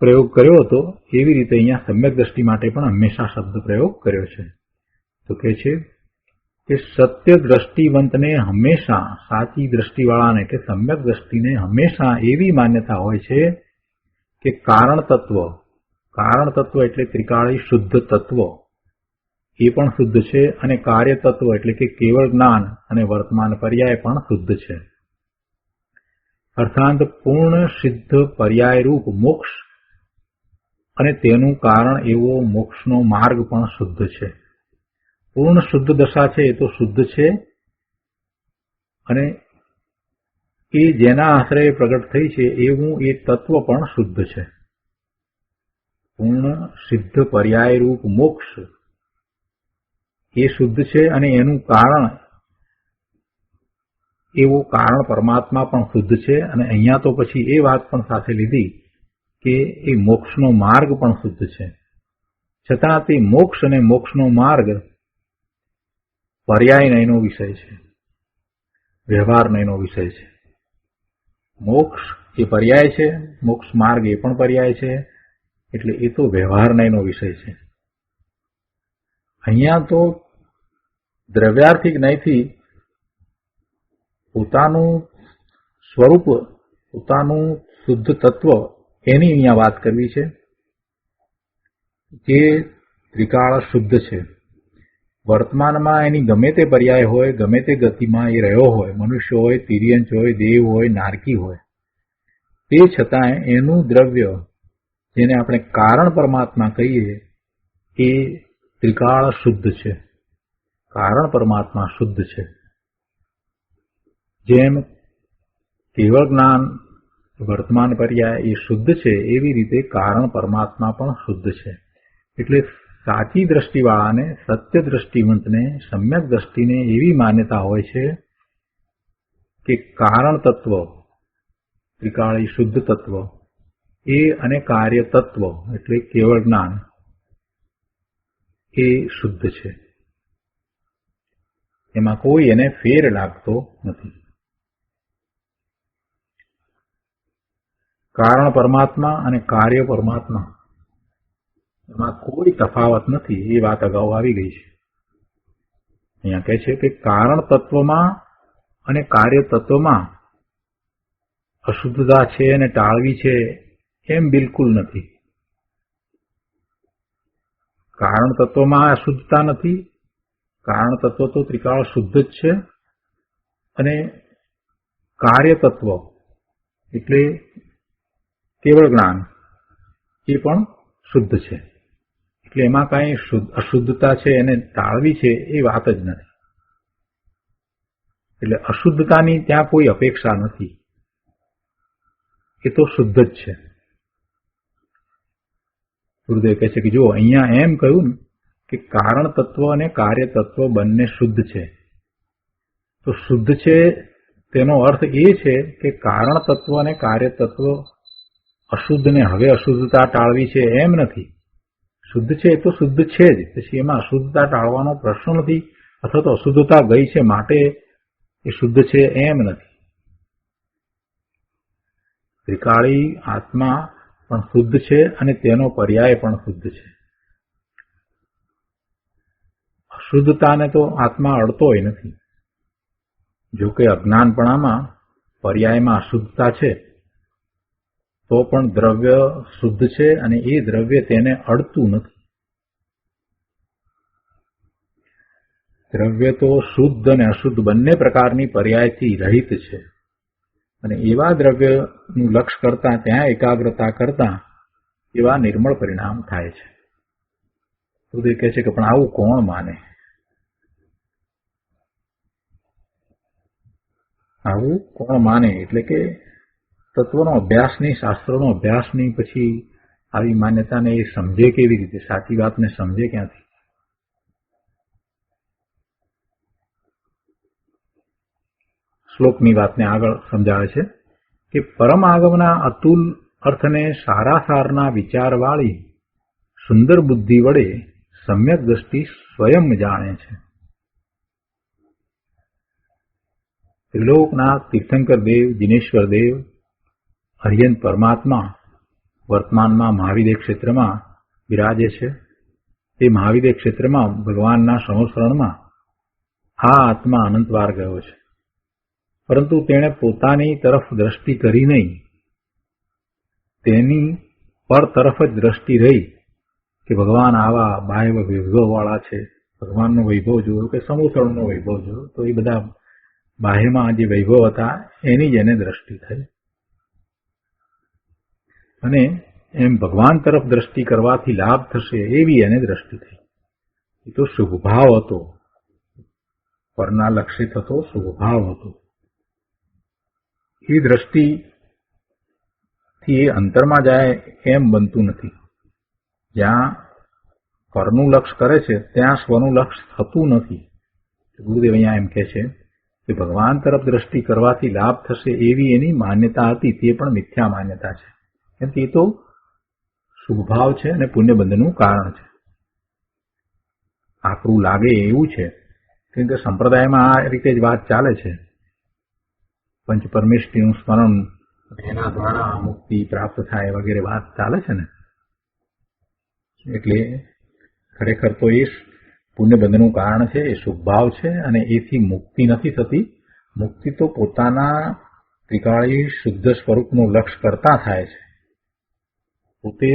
S2: પ્રયોગ કર્યો હતો, એવી રીતે અહીંયા સમ્યક દ્રષ્ટિ માટે પણ હંમેશા શબ્દ પ્રયોગ કર્યો છે. તો કહે છે કે સત્ય દ્રષ્ટિવંતને હંમેશા, સાચી દ્રષ્ટિવાળાને કે સમ્યક દ્રષ્ટિને હંમેશા એવી માન્યતા હોય છે કે કારણ તત્વ એટલે ત્રિકાળી શુદ્ધ તત્વ એ પણ શુદ્ધ છે, અને કાર્ય તત્વ એટલે કે કેવળ જ્ઞાન અને વર્તમાન પર્યાય પણ શુદ્ધ છે. અર્થાત પૂર્ણ સિદ્ધ પર્યાય રૂપ મોક્ષ અને તેનું કારણ એવો મોક્ષનો માર્ગ પણ શુદ્ધ છે. પૂર્ણ શુદ્ધ દશા છે એ તો શુદ્ધ છે, અને એ જેના આશ્રય પ્રગટ થઈ છે એવું એ તત્વ પણ શુદ્ધ છે. પૂર્ણ સિદ્ધ પર્યાય રૂપ મોક્ષ એ શુદ્ધ છે, અને એનું કારણ એવો કારણ પરમાત્મા પણ શુદ્ધ છે. અને અહીંયા તો પછી એ વાત પણ સાથે લીધી કે એ મોક્ષનો માર્ગ પણ શુદ્ધ છે. છતાં તે મોક્ષ અને મોક્ષનો માર્ગ પર્યાય નયનો વિષય છે, વ્યવહાર નયનો વિષય છે. મોક્ષ એ પર્યાય છે, મોક્ષ માર્ગ એ પણ પર્યાય છે, એટલે એ તો વ્યવહાર નયનો વિષય છે. અહીંયા તો દ્રવ્યાર્થિક નયથી પોતાનું સ્વરૂપ, પોતાનું શુદ્ધ તત્વ એની અહીંયા વાત કરવી છે, જે ત્રિકાળ શુદ્ધ છે. વર્તમાનમાં એની ગમે તે પર્યાય હોય, ગમે તે ગતિમાં એ રહ્યો હોય, મનુષ્ય હોય, તિર્યંચ હોય, દેવ હોય, નારકી હોય, તે છતાંય એનું દ્રવ્ય, જેને આપણે કારણ પરમાત્મા કહીએ, એ ત્રિકાળ શુદ્ધ છે. કારણ પરમાત્મા શુદ્ધ છે. જેમ કેવળ જ્ઞાન, વર્તમાન પર્યાય એ શુદ્ધ છે, એવી રીતે કારણ પરમાત્મા પણ શુદ્ધ છે. એટલે સાચી દ્રષ્ટિવાળાને, સત્ય દ્રષ્ટિવંતને, સમ્યક દ્રષ્ટિને એવી માન્યતા હોય છે કે કારણ તત્વ, ત્રિકાળી શુદ્ધ તત્વ એ અને કાર્ય તત્વ એટલે કેવળ જ્ઞાન એ શુદ્ધ છે. એમાં કોઈ એને ફેર લાગતો નથી. કારણ પરમાત્મા અને કાર્ય પરમાત્મા એમાં કોઈ તફાવત નથી, એ વાત અગાઉ આવી ગઈ છે. અહીંયા કહે છે કે કારણ તત્વમાં અને કાર્ય તત્વમાં અશુદ્ધતા છે અને ટાળવી છે એમ બિલકુલ નથી. કારણ તત્વમાં અશુદ્ધતા નથી, કારણ તત્વ તો ત્રિકાળ શુદ્ધ જ છે, અને કાર્ય તત્વ એટલે કેવળ જ્ઞાન એ પણ શુદ્ધ છે. એટલે એમાં કાંઈ અશુદ્ધતા છે એને ટાળવી છે એ વાત જ નથી. એટલે અશુદ્ધતાની ત્યાં કોઈ અપેક્ષા નથી, એ તો શુદ્ધ જ છે. ગુરુદેવ કહે છે કે જો અહીંયા એમ કહ્યું ને કે કારણ તત્વ અને કાર્ય તત્વ બંને શુદ્ધ છે, તો શુદ્ધ છે તેનો અર્થ એ છે કે કારણ તત્વ અને કાર્ય તત્વ અશુદ્ધ ને હવે અશુદ્ધતા ટાળવી છે એમ નથી. શુદ્ધ છે એ તો શુદ્ધ છે જ, પછી એમાં અશુદ્ધતા ટાળવાનો પ્રશ્ન નથી, અથવા તો અશુદ્ધતા ગઈ છે માટે એ શુદ્ધ છે એમ નથી. ત્રિકાળી આત્મા પણ શુદ્ધ છે અને તેનો પર્યાય પણ શુદ્ધ છે. અશુદ્ધતાને તો આત્મા અડતોય નથી. જો કે અજ્ઞાનપણામાં પર્યાયમાં અશુદ્ધતા છે, તો પણ દ્રવ્ય શુદ્ધ છે અને એ દ્રવ્ય તેને અડતું નથી. દ્રવ્ય તો શુદ્ધ અને અશુદ્ધ બંને પ્રકારની પર્યાયથી રહિત છે, અને એવા દ્રવ્યનું લક્ષ્ય કરતા, ત્યાં એકાગ્રતા કરતા એવા નિર્મળ પરિણામ થાય છે. ગુરુદેવ કહે છે કે પણ આવું કોણ માને? આવું કોણ માને એટલે કે તત્વનો અભ્યાસ નહીં, શાસ્ત્રોનો અભ્યાસ નહીં, પછી આવી માન્યતાને એ સમજે કેવી રીતે? સાચી વાતને સમજે ક્યાંથી? શ્લોકની વાતને આગળ સમજાવે છે કે પરમ આગમના અતુલ અર્થને સારા સારના વિચારવાળી સુંદર બુદ્ધિ વડે સમ્યક દ્રષ્ટિ સ્વયં જાણે છે. ત્રિલોકનાથ તીર્થંકર દેવ, દિનેશ્વર દેવ, હરિયન પરમાત્મા વર્તમાનમાં મહાવિદ્ય ક્ષેત્રમાં બિરાજે છે. તે મહાવિદ્ય ક્ષેત્રમાં ભગવાનના સંસ્મરણમાં આ આત્મા અનંતવાર ગયો છે, પરંતુ તેણે પોતાની તરફ દ્રષ્ટિ કરી નહીં. તેની પર તરફ જ દ્રષ્ટિ રહી કે ભગવાન આવા બાહ્ય વૈભવવાળા છે. ભગવાનનો વૈભવ જોયો કે સમુસળનો વૈભવ જોયો તો એ બધા બાહ્યમાં જે વૈભવ હતા એની જ એને દ્રષ્ટિ થઈ, અને એમ ભગવાન તરફ દ્રષ્ટિ કરવાથી લાભ થશે એવી એને દ્રષ્ટિ થઈ. એ તો શુભભાવ હતો, પરના લક્ષે થતો શુભભાવ હતો. એ દ્રષ્ટિથી એ અંતરમાં જાય એમ બનતું નથી. જ્યાં પરનું લક્ષ કરે છે ત્યાં સ્વનું લક્ષ થતું નથી. ગુરુદેવ અહીંયા એમ કહે છે કે ભગવાન તરફ દ્રષ્ટિ કરવાથી લાભ થશે એવી એની માન્યતા હતી, તે પણ મિથ્યા માન્યતા છે. કેમ કે એ તો શુભભાવ છે અને પુણ્યબંધનું કારણ છે. આકરું લાગે એવું છે, કેમ કે સંપ્રદાયમાં આ રીતે જ વાત ચાલે છે. પંચ પરમેષ્ઠીનું સ્મરણ, એના દ્વારા મુક્તિ પ્રાપ્ત થાય વગેરે વાત ચાલે છે ને. એટલે ખરેખર તો એ પુણ્યબંધનું કારણ છે, એ શુભભાવ છે, અને એથી મુક્તિ નથી થતી. મુક્તિ તો પોતાના ત્રિકાળી શુદ્ધ સ્વરૂપનું લક્ષ્ય કરતા થાય છે. પોતે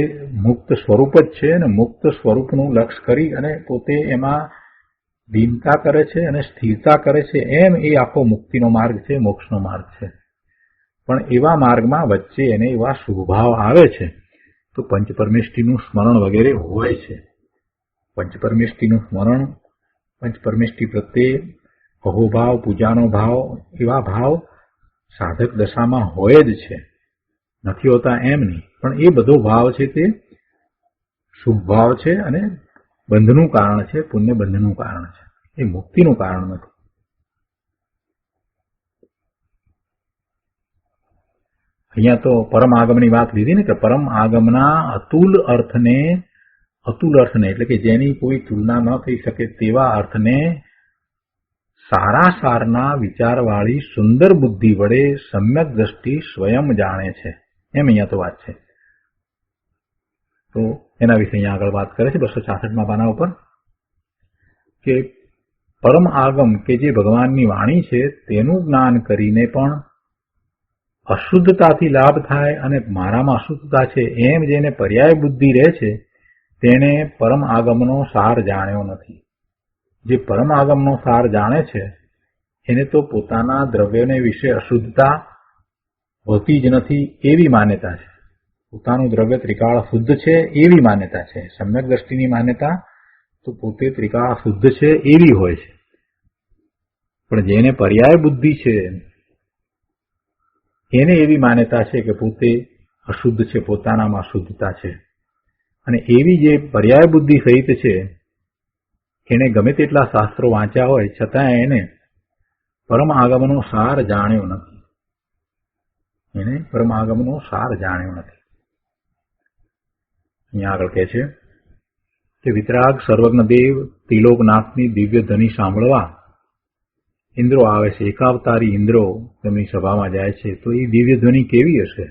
S2: મુક્ત સ્વરૂપ જ છે, અને મુક્ત સ્વરૂપનું લક્ષ્ય કરી અને પોતે એમાં દીનતા કરે છે અને સ્થિરતા કરે છે. એમ એ આખો મુક્તિનો માર્ગ છે, મોક્ષનો માર્ગ છે. પણ એવા માર્ગમાં વચ્ચે એને એવા શુભભાવ આવે છે તો પંચપરમેષ્ઠીનું સ્મરણ વગેરે હોય છે. પંચપરમેષ્ઠીનું સ્મરણ, પંચપરમેષ્ઠી પ્રત્યે અહોભાવ, પૂજાનો ભાવ, એવા ભાવ સાધક દશામાં હોય જ છે, નથી હોતા એમ નહીં. પણ એ બધો ભાવ છે તે શુભ ભાવ છે અને બંધનું કારણ છે, પુણ્ય બંધનું કારણ છે, એ મુક્તિનું કારણ નથી. અહીંયા તો પરમ આગમની વાત લીધી ને, કે પરમ આગમના અતુલ અર્થને એટલે કે જેની કોઈ તુલના ન થઈ શકે તેવા અર્થને સારા સારના વિચારવાળી સુંદર બુદ્ધિ વડે સમ્યક દ્રષ્ટિ સ્વયં જાણે છે, એમ અહીંયા તો વાત છે. તો એના વિશે અહીંયા આગળ વાત કરે છે 266માં પાના ઉપર, કે પરમ આગમ કે જે ભગવાનની વાણી છે તેનું જ્ઞાન કરીને પણ અશુદ્ધતાથી લાભ થાય, અને મારામાં અશુદ્ધતા છે એમ જેને પર્યાય બુદ્ધિ રહે છે તેને પરમ આગમનો સાર જાણ્યો નથી. જે પરમ આગમનો સાર જાણે છે એને તો પોતાના દ્રવ્યને વિશે અશુદ્ધતા હોતી જ નથી એવી માન્યતા છે. પોતાનું દ્રવ્ય ત્રિકાળ શુદ્ધ છે એવી માન્યતા છે. સમ્યક દ્રષ્ટિની માન્યતા તો પોતે ત્રિકાળ શુદ્ધ છે એવી હોય છે. પણ જેને પર્યાય બુદ્ધિ છે એને એવી માન્યતા છે કે પોતે અશુદ્ધ છે, પોતાનામાં શુદ્ધતા છે. અને એવી જે પર્યાય બુદ્ધિ સહિત છે એને ગમે તેટલા શાસ્ત્રો વાંચ્યા હોય છતાં એને પરમ આગમનો સાર જાણ્યો નથી. એને પરમ આગમનો સાર જાણ્યો નથી. અહીંયા આગળ કહે છે કે વિતરાગ સર્વજ્ઞ દેવ ત્રિલોકનાથની દિવ્ય ધ્વનિ સાંભળવા ઇન્દ્રો આવે છે. એકાવતારી ઇન્દ્રો તેમની સભામાં જાય છે. તો એ દિવ્ય ધ્વનિ કેવી હશે?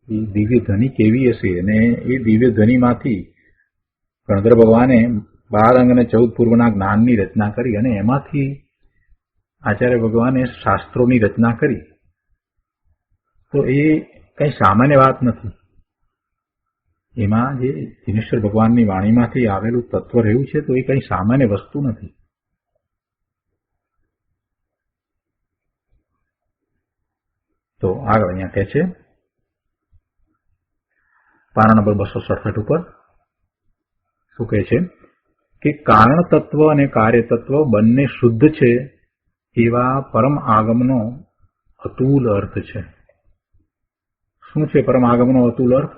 S2: એ દિવ્ય ધ્વનિ કેવી હશે? અને એ દિવ્ય ધ્વનિમાંથી ગણધર ભગવાને 12 અંગ અને 14 પૂર્વના જ્ઞાનની રચના કરી, અને એમાંથી આચાર્ય ભગવાને શાસ્ત્રોની રચના કરી. તો એ કઈ સામાન્ય વાત નથી. એમાં જે દિનેશ્વર ભગવાનની વાણીમાંથી આવેલું તત્વ રહ્યું છે તો એ કઈ સામાન્ય વસ્તુ નથી. તો આગળ અહીંયા કહે છે પાના નંબર 267 ઉપર શું કહે છે કે કારણ તત્વ અને કાર્ય તત્વ બંને શુદ્ધ છે એવા પરમ આગમનો અતુલ અર્થ છે. શું છે પરમ આગમનો અતુલ અર્થ?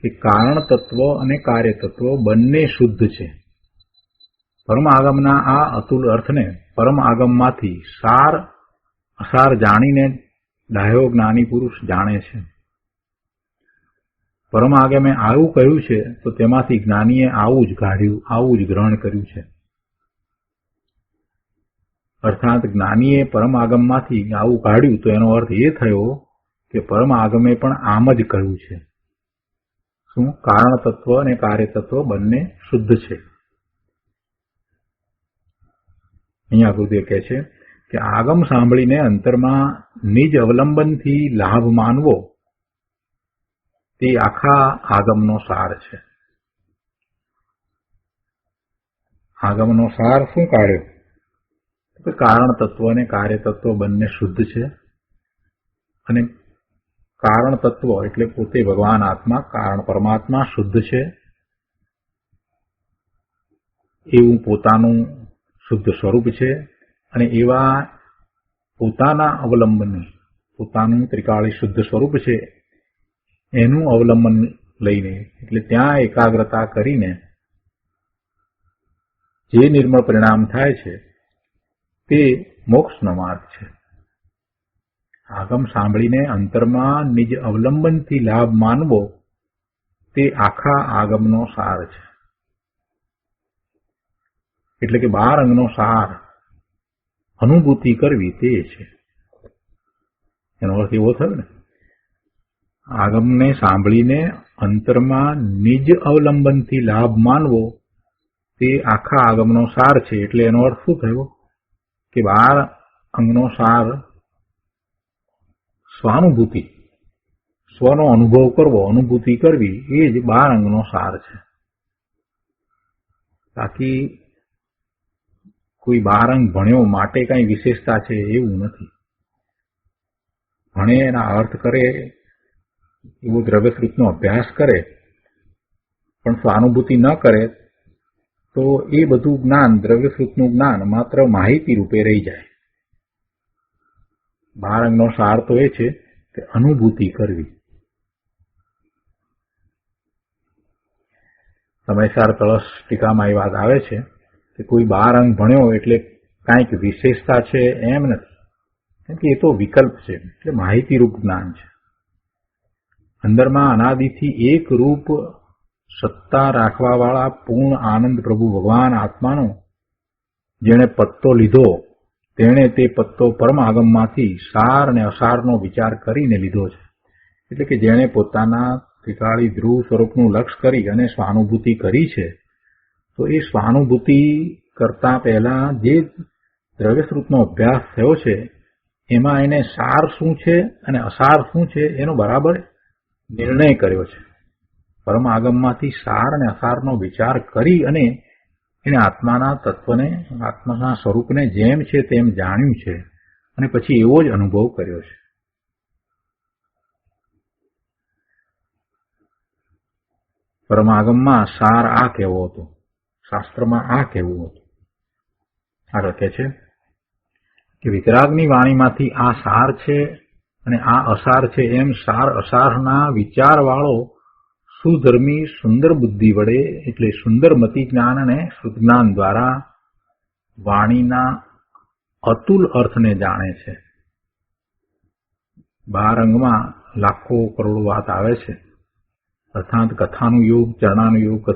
S2: કે કારણ તત્વ અને કાર્ય તત્વ બંને શુદ્ધ છે. પરમ આગમના આ અતુલ અર્થને પરમ આગમમાંથી સાર અસાર જાણીને ડાહ્યો જ્ઞાની પુરુષ જાણે છે. પરમ આગમે આવું કહ્યું છે તો તેમાંથી જ્ઞાનીએ આવું જ કાઢ્યું, આવું જ ગ્રહણ કર્યું છે. અર્થાત જ્ઞાનીએ પરમ આગમમાંથી આવું કાઢ્યું તો એનો અર્થ એ થયો કે પરમ આગમે પણ આમ જ કહ્યું છે. શું? કારણ તત્વ અને કાર્ય તત્વ બંને શુદ્ધ છે. અહીંયા ગુરુદેવ કહે છે કે આગમ સાંભળીને અંતરમાં નિજ અવલંબનથી લાભ માનવો તે આખા આગમનો સાર છે. આગમનો સાર શું કાઢ્યો? કારણ તત્વ અને કાર્ય તત્વ બંને શુદ્ધ છે. અને કારણ તત્વ એટલે પોતે ભગવાન આત્મા, કારણ પરમાત્મા શુદ્ધ છે. એવું પોતાનું શુદ્ધ સ્વરૂપ છે. અને એવા પોતાના અવલંબન, પોતાનું ત્રિકાળી શુદ્ધ સ્વરૂપ છે એનું અવલંબન લઈને, એટલે ત્યાં એકાગ્રતા કરીને જે નિર્મળ પરિણામ થાય છે તે મોક્ષનો માર્ગ છે. આગમ સાંભળીને અંતરમાં નિજ અવલંબનથી લાભ માનવો તે આખા આગમનો સાર છે. એટલે કે 12 અંગનો સાર અનુભૂતિ કરવી તે છે. એનો અર્થ એવો થયો ને, આગમને સાંભળીને અંતરમાં નિજ અવલંબનથી લાભ માનવો તે આખા આગમનો સાર છે. એટલે એનો અર્થ શું થયો કે 12 અંગનો સાર સ્વાનુભૂતિ, સ્વનો અનુભવ કરવો, અનુભૂતિ કરવી એ જ 12 અંગનો સાર છે. બાકી કોઈ 12 અંગ ભણ્યો માટે કઈ વિશેષતા છે એવું નથી. ભણે એના અર્થ કરે, એવો દ્રવ્યશ્રુતનો અભ્યાસ કરે, પણ સ્વાનુભૂતિ ન કરે તો એ બધું જ્ઞાન, દ્રવ્યશ્રુતનું જ્ઞાન માત્ર માહિતી રૂપે રહી જાય. 12 અંગનો સાર તો એ છે કે અનુભૂતિ કરવી. સમયસાર કળશ ટીકામાં એ વાત આવે છે કે કોઈ 12 અંગ ભણ્યો એટલે કાંઈક વિશેષતા છે એમ નથી, કેમ કે એ તો વિકલ્પ છે, એટલે માહિતીરૂપ જ્ઞાન છે. અંદરમાં અનાદિથી એક રૂપ સત્તા રાખવાવાળા પૂર્ણ આનંદ પ્રભુ ભગવાન આત્માનો જેણે પત્તો લીધો તેણે તે પત્તો પરમ આગમમાંથી સાર અને અસારનો વિચાર કરીને લીધો છે. એટલે કે જેણે પોતાના ત્રિકાળી ધ્રુવ સ્વરૂપનું લક્ષ્ય કરી અને સ્વાનુભૂતિ કરી છે, તો એ સ્વાનુભૂતિ કરતા પહેલા જે દ્રવ્યશ્રુતનો અભ્યાસ થયો છે એમાં એને સાર શું છે અને અસાર શું છે એનો બરાબર નિર્ણય કર્યો છે. પરમ આગમમાંથી સાર અને અસારનો વિચાર કરી અને એને આત્માના તત્વને, આત્માના સ્વરૂપને જેમ છે તેમ જાણ્યું છે અને પછી એવો જ અનુભવ કર્યો છે. પરમ આગમમાં સાર આ કહેવો હતો, શાસ્ત્રમાં આ કહેવું હતું. આગળ કહે છે કે વિતરાગની વાણીમાંથી આ સાર છે અને આ અસાર છે એમ સાર અસારના વિચારવાળો સુધર્મી સુંદર બુદ્ધિ વડે, એટલે સુંદર મતિ જ્ઞાન અને શુદ્ધજ્ઞાન દ્વારા વાણીના અતુલ અર્થને જાણે છે. 12 અંગમાં લાખો કરોડો વાત આવે છે, અર્થાત કથાનું યોગ, ચરણાનું યોગ,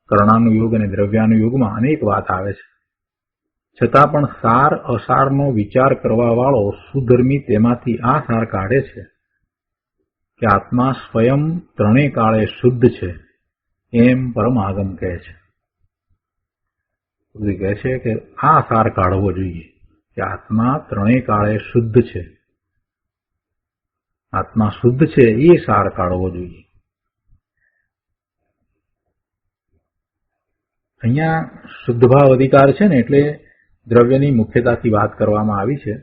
S2: કરણાનું યોગ અને દ્રવ્યાનું યોગમાં અનેક વાત આવે છે. છતાં પણ સાર અસારનો વિચાર કરવા વાળો સુધર્મી તેમાંથી આ સાર કાઢે છે કે આત્મા સ્વયં ત્રણેય કાળે શુદ્ધ છે, એમ પરમ આગમ કહે છે. કહે છે કે આ સાર કાઢવો જોઈએ કે આત્મા ત્રણેય કાળે શુદ્ધ છે, આત્મા શુદ્ધ છે એ સાર કાઢવો જોઈએ. અહીંયા શુદ્ધ ભાવ અધિકાર છે ને, એટલે દ્રવ્યની મુખ્યતાથી વાત કરવામાં આવી છે.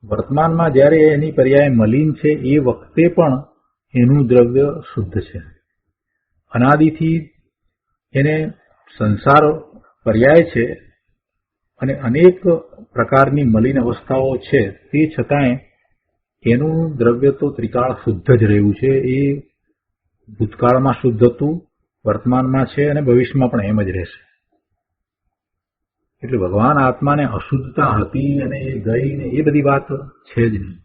S2: વર્તમાનમાં જ્યારે એની પર્યાય મલિન છે એ વખતે પણ એનું દ્રવ્ય શુદ્ધ છે. અનાદિથી એને સંસાર પર્યાય છે અને અનેક પ્રકારની મલિન અવસ્થાઓ છે, તે છતાંય એનું દ્રવ્ય તો ત્રિકાળ શુદ્ધ જ રહ્યું છે. એ ભૂતકાળમાં શુદ્ધ હતું, વર્તમાનમાં છે અને ભવિષ્યમાં પણ એમ જ રહેશે. એટલે ભગવાન આત્માને અશુદ્ધતા હતી અને એ ગઈ ને એ બધી વાત છે જ નહીં.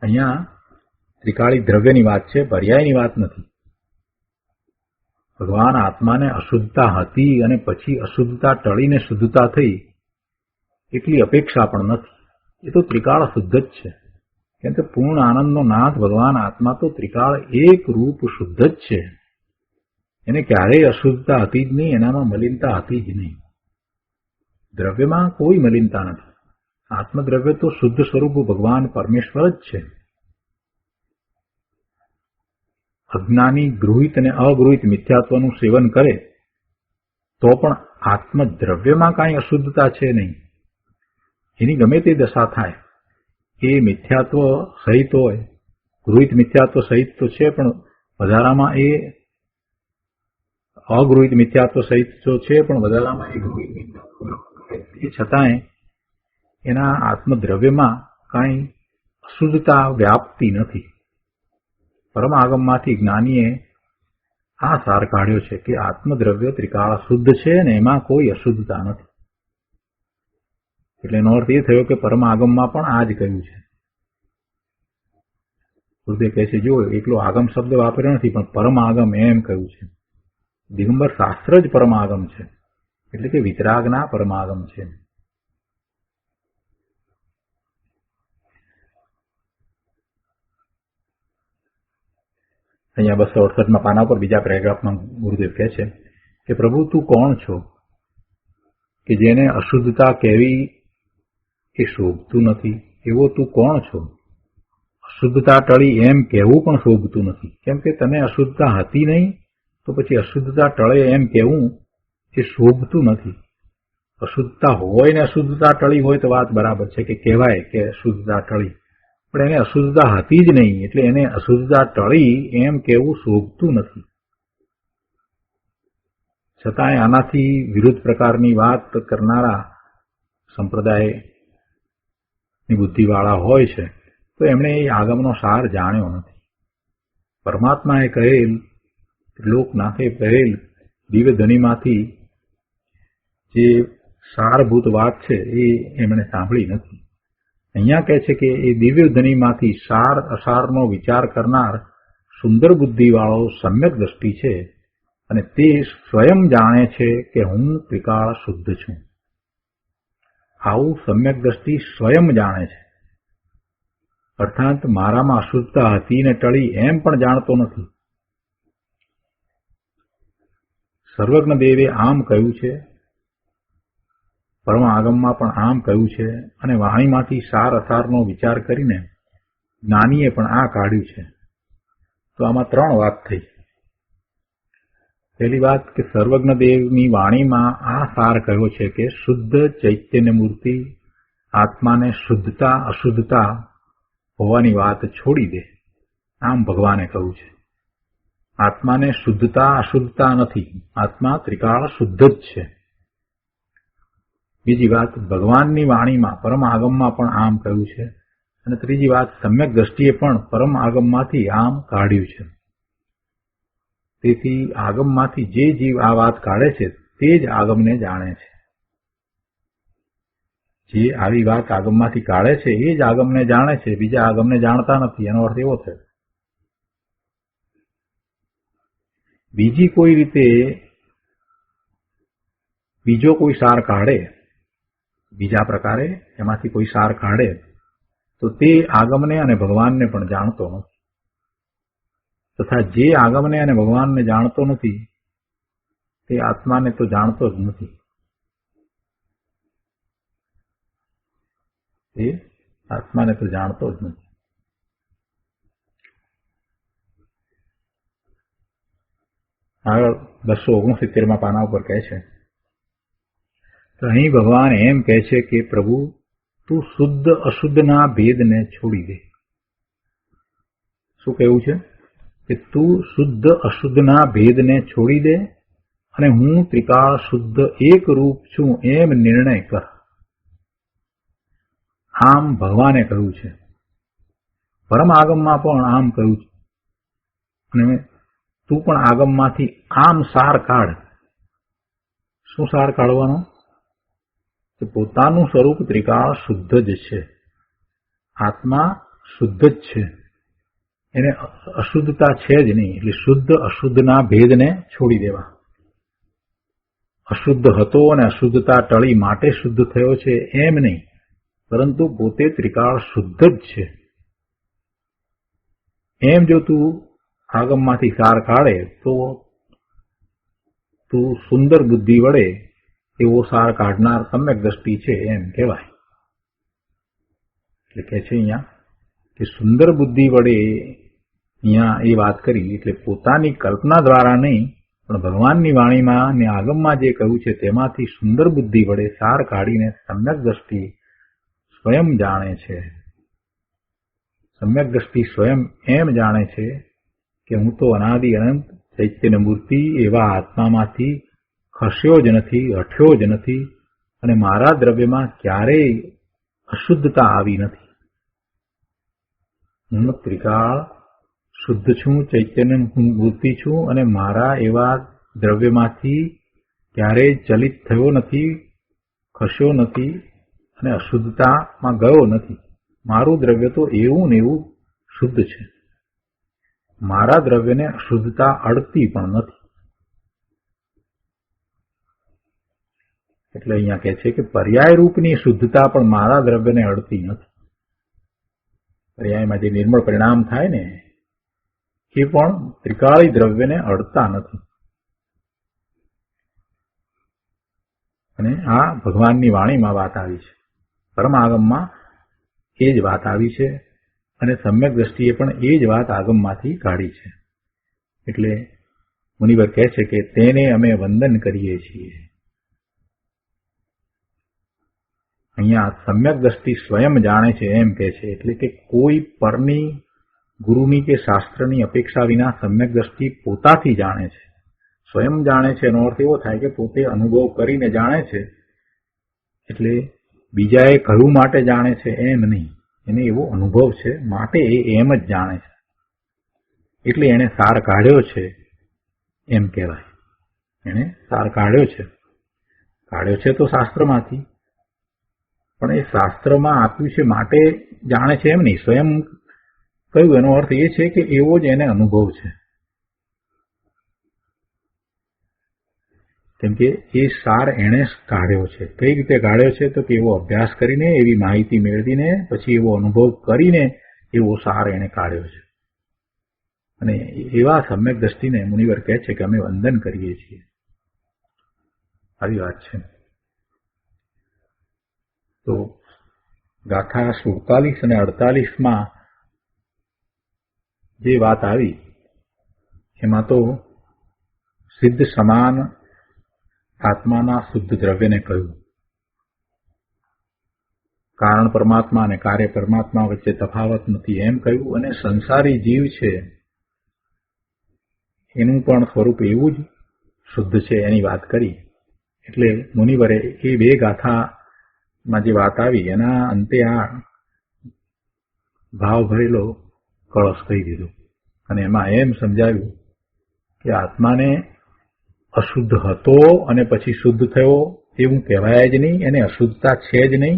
S2: અહીંયા ત્રિકાળી દ્રવ્યની વાત છે, પર્યાયની વાત નથી. ભગવાન આત્માને અશુદ્ધતા હતી અને પછી અશુદ્ધતા ટળીને શુદ્ધતા થઈ એટલી અપેક્ષા પણ નથી. એ તો ત્રિકાળ શુદ્ધ જ છે. કેમ કે પૂર્ણ આનંદનો નાથ ભગવાન આત્મા તો ત્રિકાળ એક રૂપ શુદ્ધ જ છે. એને ક્યારેય અશુદ્ધતા હતી જ નહીં, એનામાં મલિનતા હતી જ નહીં. દ્રવ્યમાં કોઈ મલિનતા નથી. આત્મદ્રવ્ય તો શુદ્ધ સ્વરૂપ ભગવાન પરમેશ્વર જ છે. અજ્ઞાની ગૃહિત અને અગૃહિત મિથ્યાત્વનું સેવન કરે તો પણ આત્મદ્રવ્યમાં કાંઈ અશુદ્ધતા છે નહીં. એની ગમે તે દશા થાય, એ મિથ્યાત્વ સહિત હોય, ગૃહિત મિથ્યાત્વ સહિત તો છે, પણ વધારામાં એ અગૃહિત મિથ્યાત્વ સહિત તો છે, પણ વધારામાં એ ગૃહિત મિથ્યાત્વ, એ છતાંય એના આત્મદ્રવ્યમાં કાંઈ અશુદ્ધતા વ્યાપતી નથી. પરમ આગમમાંથી જ્ઞાનીએ આ સાર કાઢ્યો છે કે આત્મદ્રવ્ય ત્રિકાળ શુદ્ધ છે અને એમાં કોઈ અશુદ્ધતા નથી. એટલે એનો અર્થ એ થયો કે પરમ આગમમાં પણ આ જ કહ્યું છે. ગુરુદેવ કહે છે, જો એકલો આગમ શબ્દ વાપર્યો નથી, પણ પરમ આગમ એમ કહ્યું છે. દિગંબર શાસ્ત્ર જ પરમ આગમ છે, એટલે કે વિતરાગના પરમ આગમ છે. અહીંયા 268 પાના પર બીજા પેરેગ્રાફમાં ગુરુદેવ કહે છે કે પ્રભુ તું કોણ છો કે જેને અશુદ્ધતા કહેવી એ શોભતું નથી? એવો તું કોણ છો? અશુદ્ધતા ટળી એમ કહેવું પણ શોભતું નથી. કેમ કે તને અશુદ્ધતા હતી નહીં, તો પછી અશુદ્ધતા ટળે એમ કહેવું એ શોભતું નથી. અશુદ્ધતા હોય ને અશુદ્ધતા ટળી હોય તો વાત બરાબર છે કે કહેવાય કે અશુદ્ધતા ટળી, પણ એને અશુદ્ધતા હતી જ નહીં, એટલે એને અશુદ્ધતા ટળી એમ કહેવું શોભતું નથી. છતાંય આનાથી વિરુદ્ધ પ્રકારની વાત કરનારા સંપ્રદાયની બુદ્ધિવાળા હોય છે, તો એમણે એ આગમનો સાર જાણ્યો નથી. પરમાત્માએ કહેલ, લોકનાથે કહેલ દિવ્ય ધણીમાંથી જે સારભૂત વાત છે એ એમણે સાંભળી નથી. અહીંયા કહે છે કે એ દિવ્ય ધણીમાંથી સાર અસારનો વિચાર કરનાર સુંદર બુદ્ધિવાળો સમ્યક દ્રષ્ટિ છે, અને તે સ્વયં જાણે છે કે હું ત્રિકાળ શુદ્ધ છું. આવું સમ્યક દ્રષ્ટિ સ્વયં જાણે છે, અર્થાત મારામાં અશુદ્ધતા હતી ને ટળી એમ પણ જાણતો નથી. સર્વજ્ઞ દેવે આમ કહ્યું છે, પરમ આગમમાં પણ આમ કહ્યું છે, અને વાણીમાંથી સાર અસારનો વિચાર કરીને જ્ઞાનીએ પણ આ કાઢ્યું છે. તો આમાં 3 વાત થઈ. પહેલી વાત કે સર્વજ્ઞ દેવની વાણીમાં આ સાર કહ્યો છે કે શુદ્ધ ચૈતન્ય મૂર્તિ આત્માને શુદ્ધતા અશુદ્ધતા હોવાની વાત છોડી દે, આમ ભગવાને કહ્યું છે. આત્માને શુદ્ધતા અશુદ્ધતા નથી, આત્મા ત્રિકાળ શુદ્ધ જ છે. બીજી વાત, ભગવાનની વાણીમાં પરમ આગમમાં પણ આમ કહ્યું છે. અને ત્રીજી વાત, સમ્યક દ્રષ્ટિએ પણ પરમ આગમમાંથી આમ કાઢ્યું છે. તેથી આગમમાંથી જે જીવ આ વાત કાઢે છે તે જ આગમને જાણે છે. જે આવી વાત આગમમાંથી કાઢે છે એ જ આગમને જાણે છે, બીજા આગમને જાણતા નથી. એનો અર્થ એવો થયો. બીજી કોઈ રીતે બીજો કોઈ સાર કાઢે, બીજા પ્રકારે એમાંથી કોઈ સાર કાઢે તો તે આગમને અને ભગવાનને પણ જાણતો નથી. તથા જે આગમને અને ભગવાનને જાણતો નથી તે આત્માને તો જાણતો જ નથી. એ આત્માને તો જાણતો જ નથી. આગળ 269 પાના ઉપર કહે છે, તો અહીં ભગવાન એમ કહે છે કે પ્રભુ તું શુદ્ધ અશુદ્ધના ભેદને છોડી દે. શું કહેવું છે? કે તું શુદ્ધ અશુદ્ધના ભેદને છોડી દે અને હું ત્રિકાળ શુદ્ધ એક રૂપ છું એમ નિર્ણય કર. આમ ભગવાને કહ્યું છે. પરમ આગમમાં પણ આમ કહ્યું છે, અને તું પણ આગમમાંથી આમ સાર કાઢ. શું સાર કાઢવાનો? કે પોતાનું સ્વરૂપ ત્રિકાળ શુદ્ધ જ છે, આત્મા શુદ્ધ જ છે, એને અશુદ્ધતા છે જ નહીં. એટલે શુદ્ધ અશુદ્ધના ભેદને છોડી દેવા. અશુદ્ધ હતો અને અશુદ્ધતા ટળી માટે શુદ્ધ થયો છે એમ નહીં, પરંતુ પોતે ત્રિકાળ શુદ્ધ જ છે. એમ જો તું આગમમાંથી સાર કાઢે તો તું સુંદર બુદ્ધિ વડે એવો સાર કાઢનાર સમ્યક દ્રષ્ટિ છે એમ કહેવાય. એટલે કે છે અહીંયા કે સુંદર બુદ્ધિ વડે, અહીંયા એ વાત કરી એટલે પોતાની કલ્પના દ્વારા નહીં, પણ ભગવાનની વાણીમાં અને આગમમાં જે કહ્યું છે તેમાંથી સુંદર બુદ્ધિ વડે સાર કાઢીને સમ્યક દ્રષ્ટિ સ્વયં જાણે છે. સમ્યક દ્રષ્ટિ સ્વયં એમ જાણે છે કે હું તો અનાદિ અનંત ચૈતન્ય મૂર્તિ એવા આત્મામાંથી ખસ્યો જ નથી, હઠ્યો જ નથી, અને મારા દ્રવ્યમાં ક્યારેય અશુદ્ધતા આવી નથી. હું ત્રિકાળ શુદ્ધ છું, ચૈતન્ય મૂર્તિ છું, અને મારા એવા દ્રવ્યમાંથી ક્યારેય ચલિત થયો નથી, ખસ્યો નથી, અને અશુદ્ધતામાં ગયો નથી. મારું દ્રવ્ય તો એવું ને એવું શુદ્ધ છે. મારા દ્રવ્યને અશુદ્ધતા અડતી પણ નથી. એટલે અહીંયા કહે છે કે પર્યાય રૂપની શુદ્ધતા પણ મારા દ્રવ્યને અડતી નથી. પર્યાયમાં જે નિર્મળ પરિણામ થાય ને એ પણ ત્રિકાળી દ્રવ્યને અડતા નથી. અને આ ભગવાનની વાણીમાં વાત આવી છે, પરમાગમમાં એ જ વાત આવી છે, અને સમ્યક દ્રષ્ટિએ પણ એ જ વાત આગમમાંથી કાઢી છે. એટલે મુનિવર કહે છે કે તેને અમે વંદન કરીએ છીએ. અહીંયા સમ્યક દ્રષ્ટિ સ્વયં જાણે છે એમ કહે છે, એટલે કે કોઈ પરની, ગુરુની કે શાસ્ત્રની અપેક્ષા વિના સમ્યક દ્રષ્ટિ પોતાથી જાણે છે. સ્વયં જાણે છે એનો અર્થ એવો થાય કે પોતે અનુભવ કરીને જાણે છે. એટલે બીજાએ કહ્યું માટે જાણે છે એમ નહીં, એને એવો અનુભવ છે માટે એ એમ જ જાણે છે. એટલે એને સાર કાઢ્યો છે એમ કહેવાય. એને સાર કાઢ્યો છે તો શાસ્ત્રમાંથી, પણ એ શાસ્ત્રમાં આપ્યું છે માટે જાણે છે એમ નહીં. સ્વયં કહ્યું એનો અર્થ એ છે કે એવો જ એને અનુભવ છે. કેમ કે એ સાર એણે કાઢ્યો છે. કઈ રીતે કાઢ્યો છે? તો કે એવો અભ્યાસ કરીને, એવી માહિતી મેળવીને, પછી એવો અનુભવ કરીને એવો સાર એણે કાઢ્યો છે. અને એવા સમ્યક દ્રષ્ટિને મુનિવર કહે છે કે અમે વંદન કરીએ છીએ. આવી વાત છે. તો ગાથા 47 અને 48માં જે વાત આવી એમાં તો સિદ્ધ સમાન આત્માના શુદ્ધ દ્રવ્યને કહ્યું. કારણ પરમાત્મા અને કાર્ય પરમાત્મા વચ્ચે તફાવત નથી એમ કહ્યું. અને સંસારી જીવ છે એનું પણ સ્વરૂપ એવું જ શુદ્ધ છે એની વાત કરી. એટલે મુનિવરે એ બે ગાથામાં જે વાત આવી એના અંતે આ ભાવ ભરેલો કળશ કહી દીધો. અને એમાં એમ સમજાવ્યું કે આત્માને અશુદ્ધ હતો અને પછી શુદ્ધ થયો એવું કહેવાય જ નહીં. એને અશુદ્ધતા છે જ નહીં.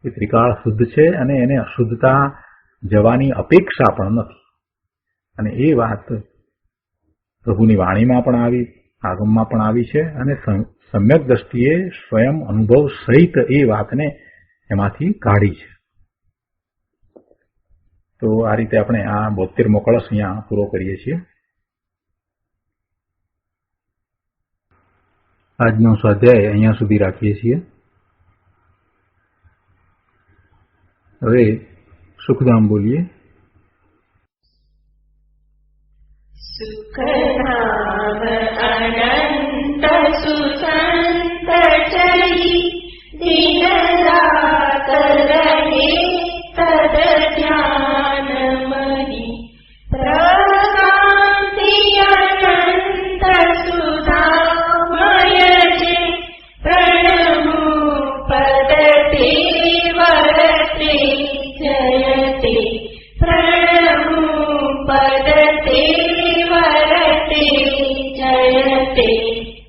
S2: એ ત્રિકાળ શુદ્ધ છે અને એને અશુદ્ધતા જવાની અપેક્ષા પણ નથી. અને એ વાત પ્રભુની વાણીમાં પણ આવી, આગમમાં પણ આવી છે, અને સમ્યક દ્રષ્ટિએ સ્વયં અનુભવ સહિત એ વાતને એમાંથી કાઢી છે. તો આ રીતે આપણે આ 72મો કળશ અહીંયા પૂરો કરીએ છીએ. આજનો સ્વાધ્યાય અહીંયા સુધી રાખીએ છીએ. હવે સુખધામ બોલીએ.
S3: સુખધામ અનંત સુસંત ચરી દિન રાત રહે તદ ધ્યાન મહી પ્રકાંતિ અનંત સુધામય છે પ્રણમુ પદતે વરતે જયતે પ્રણ તે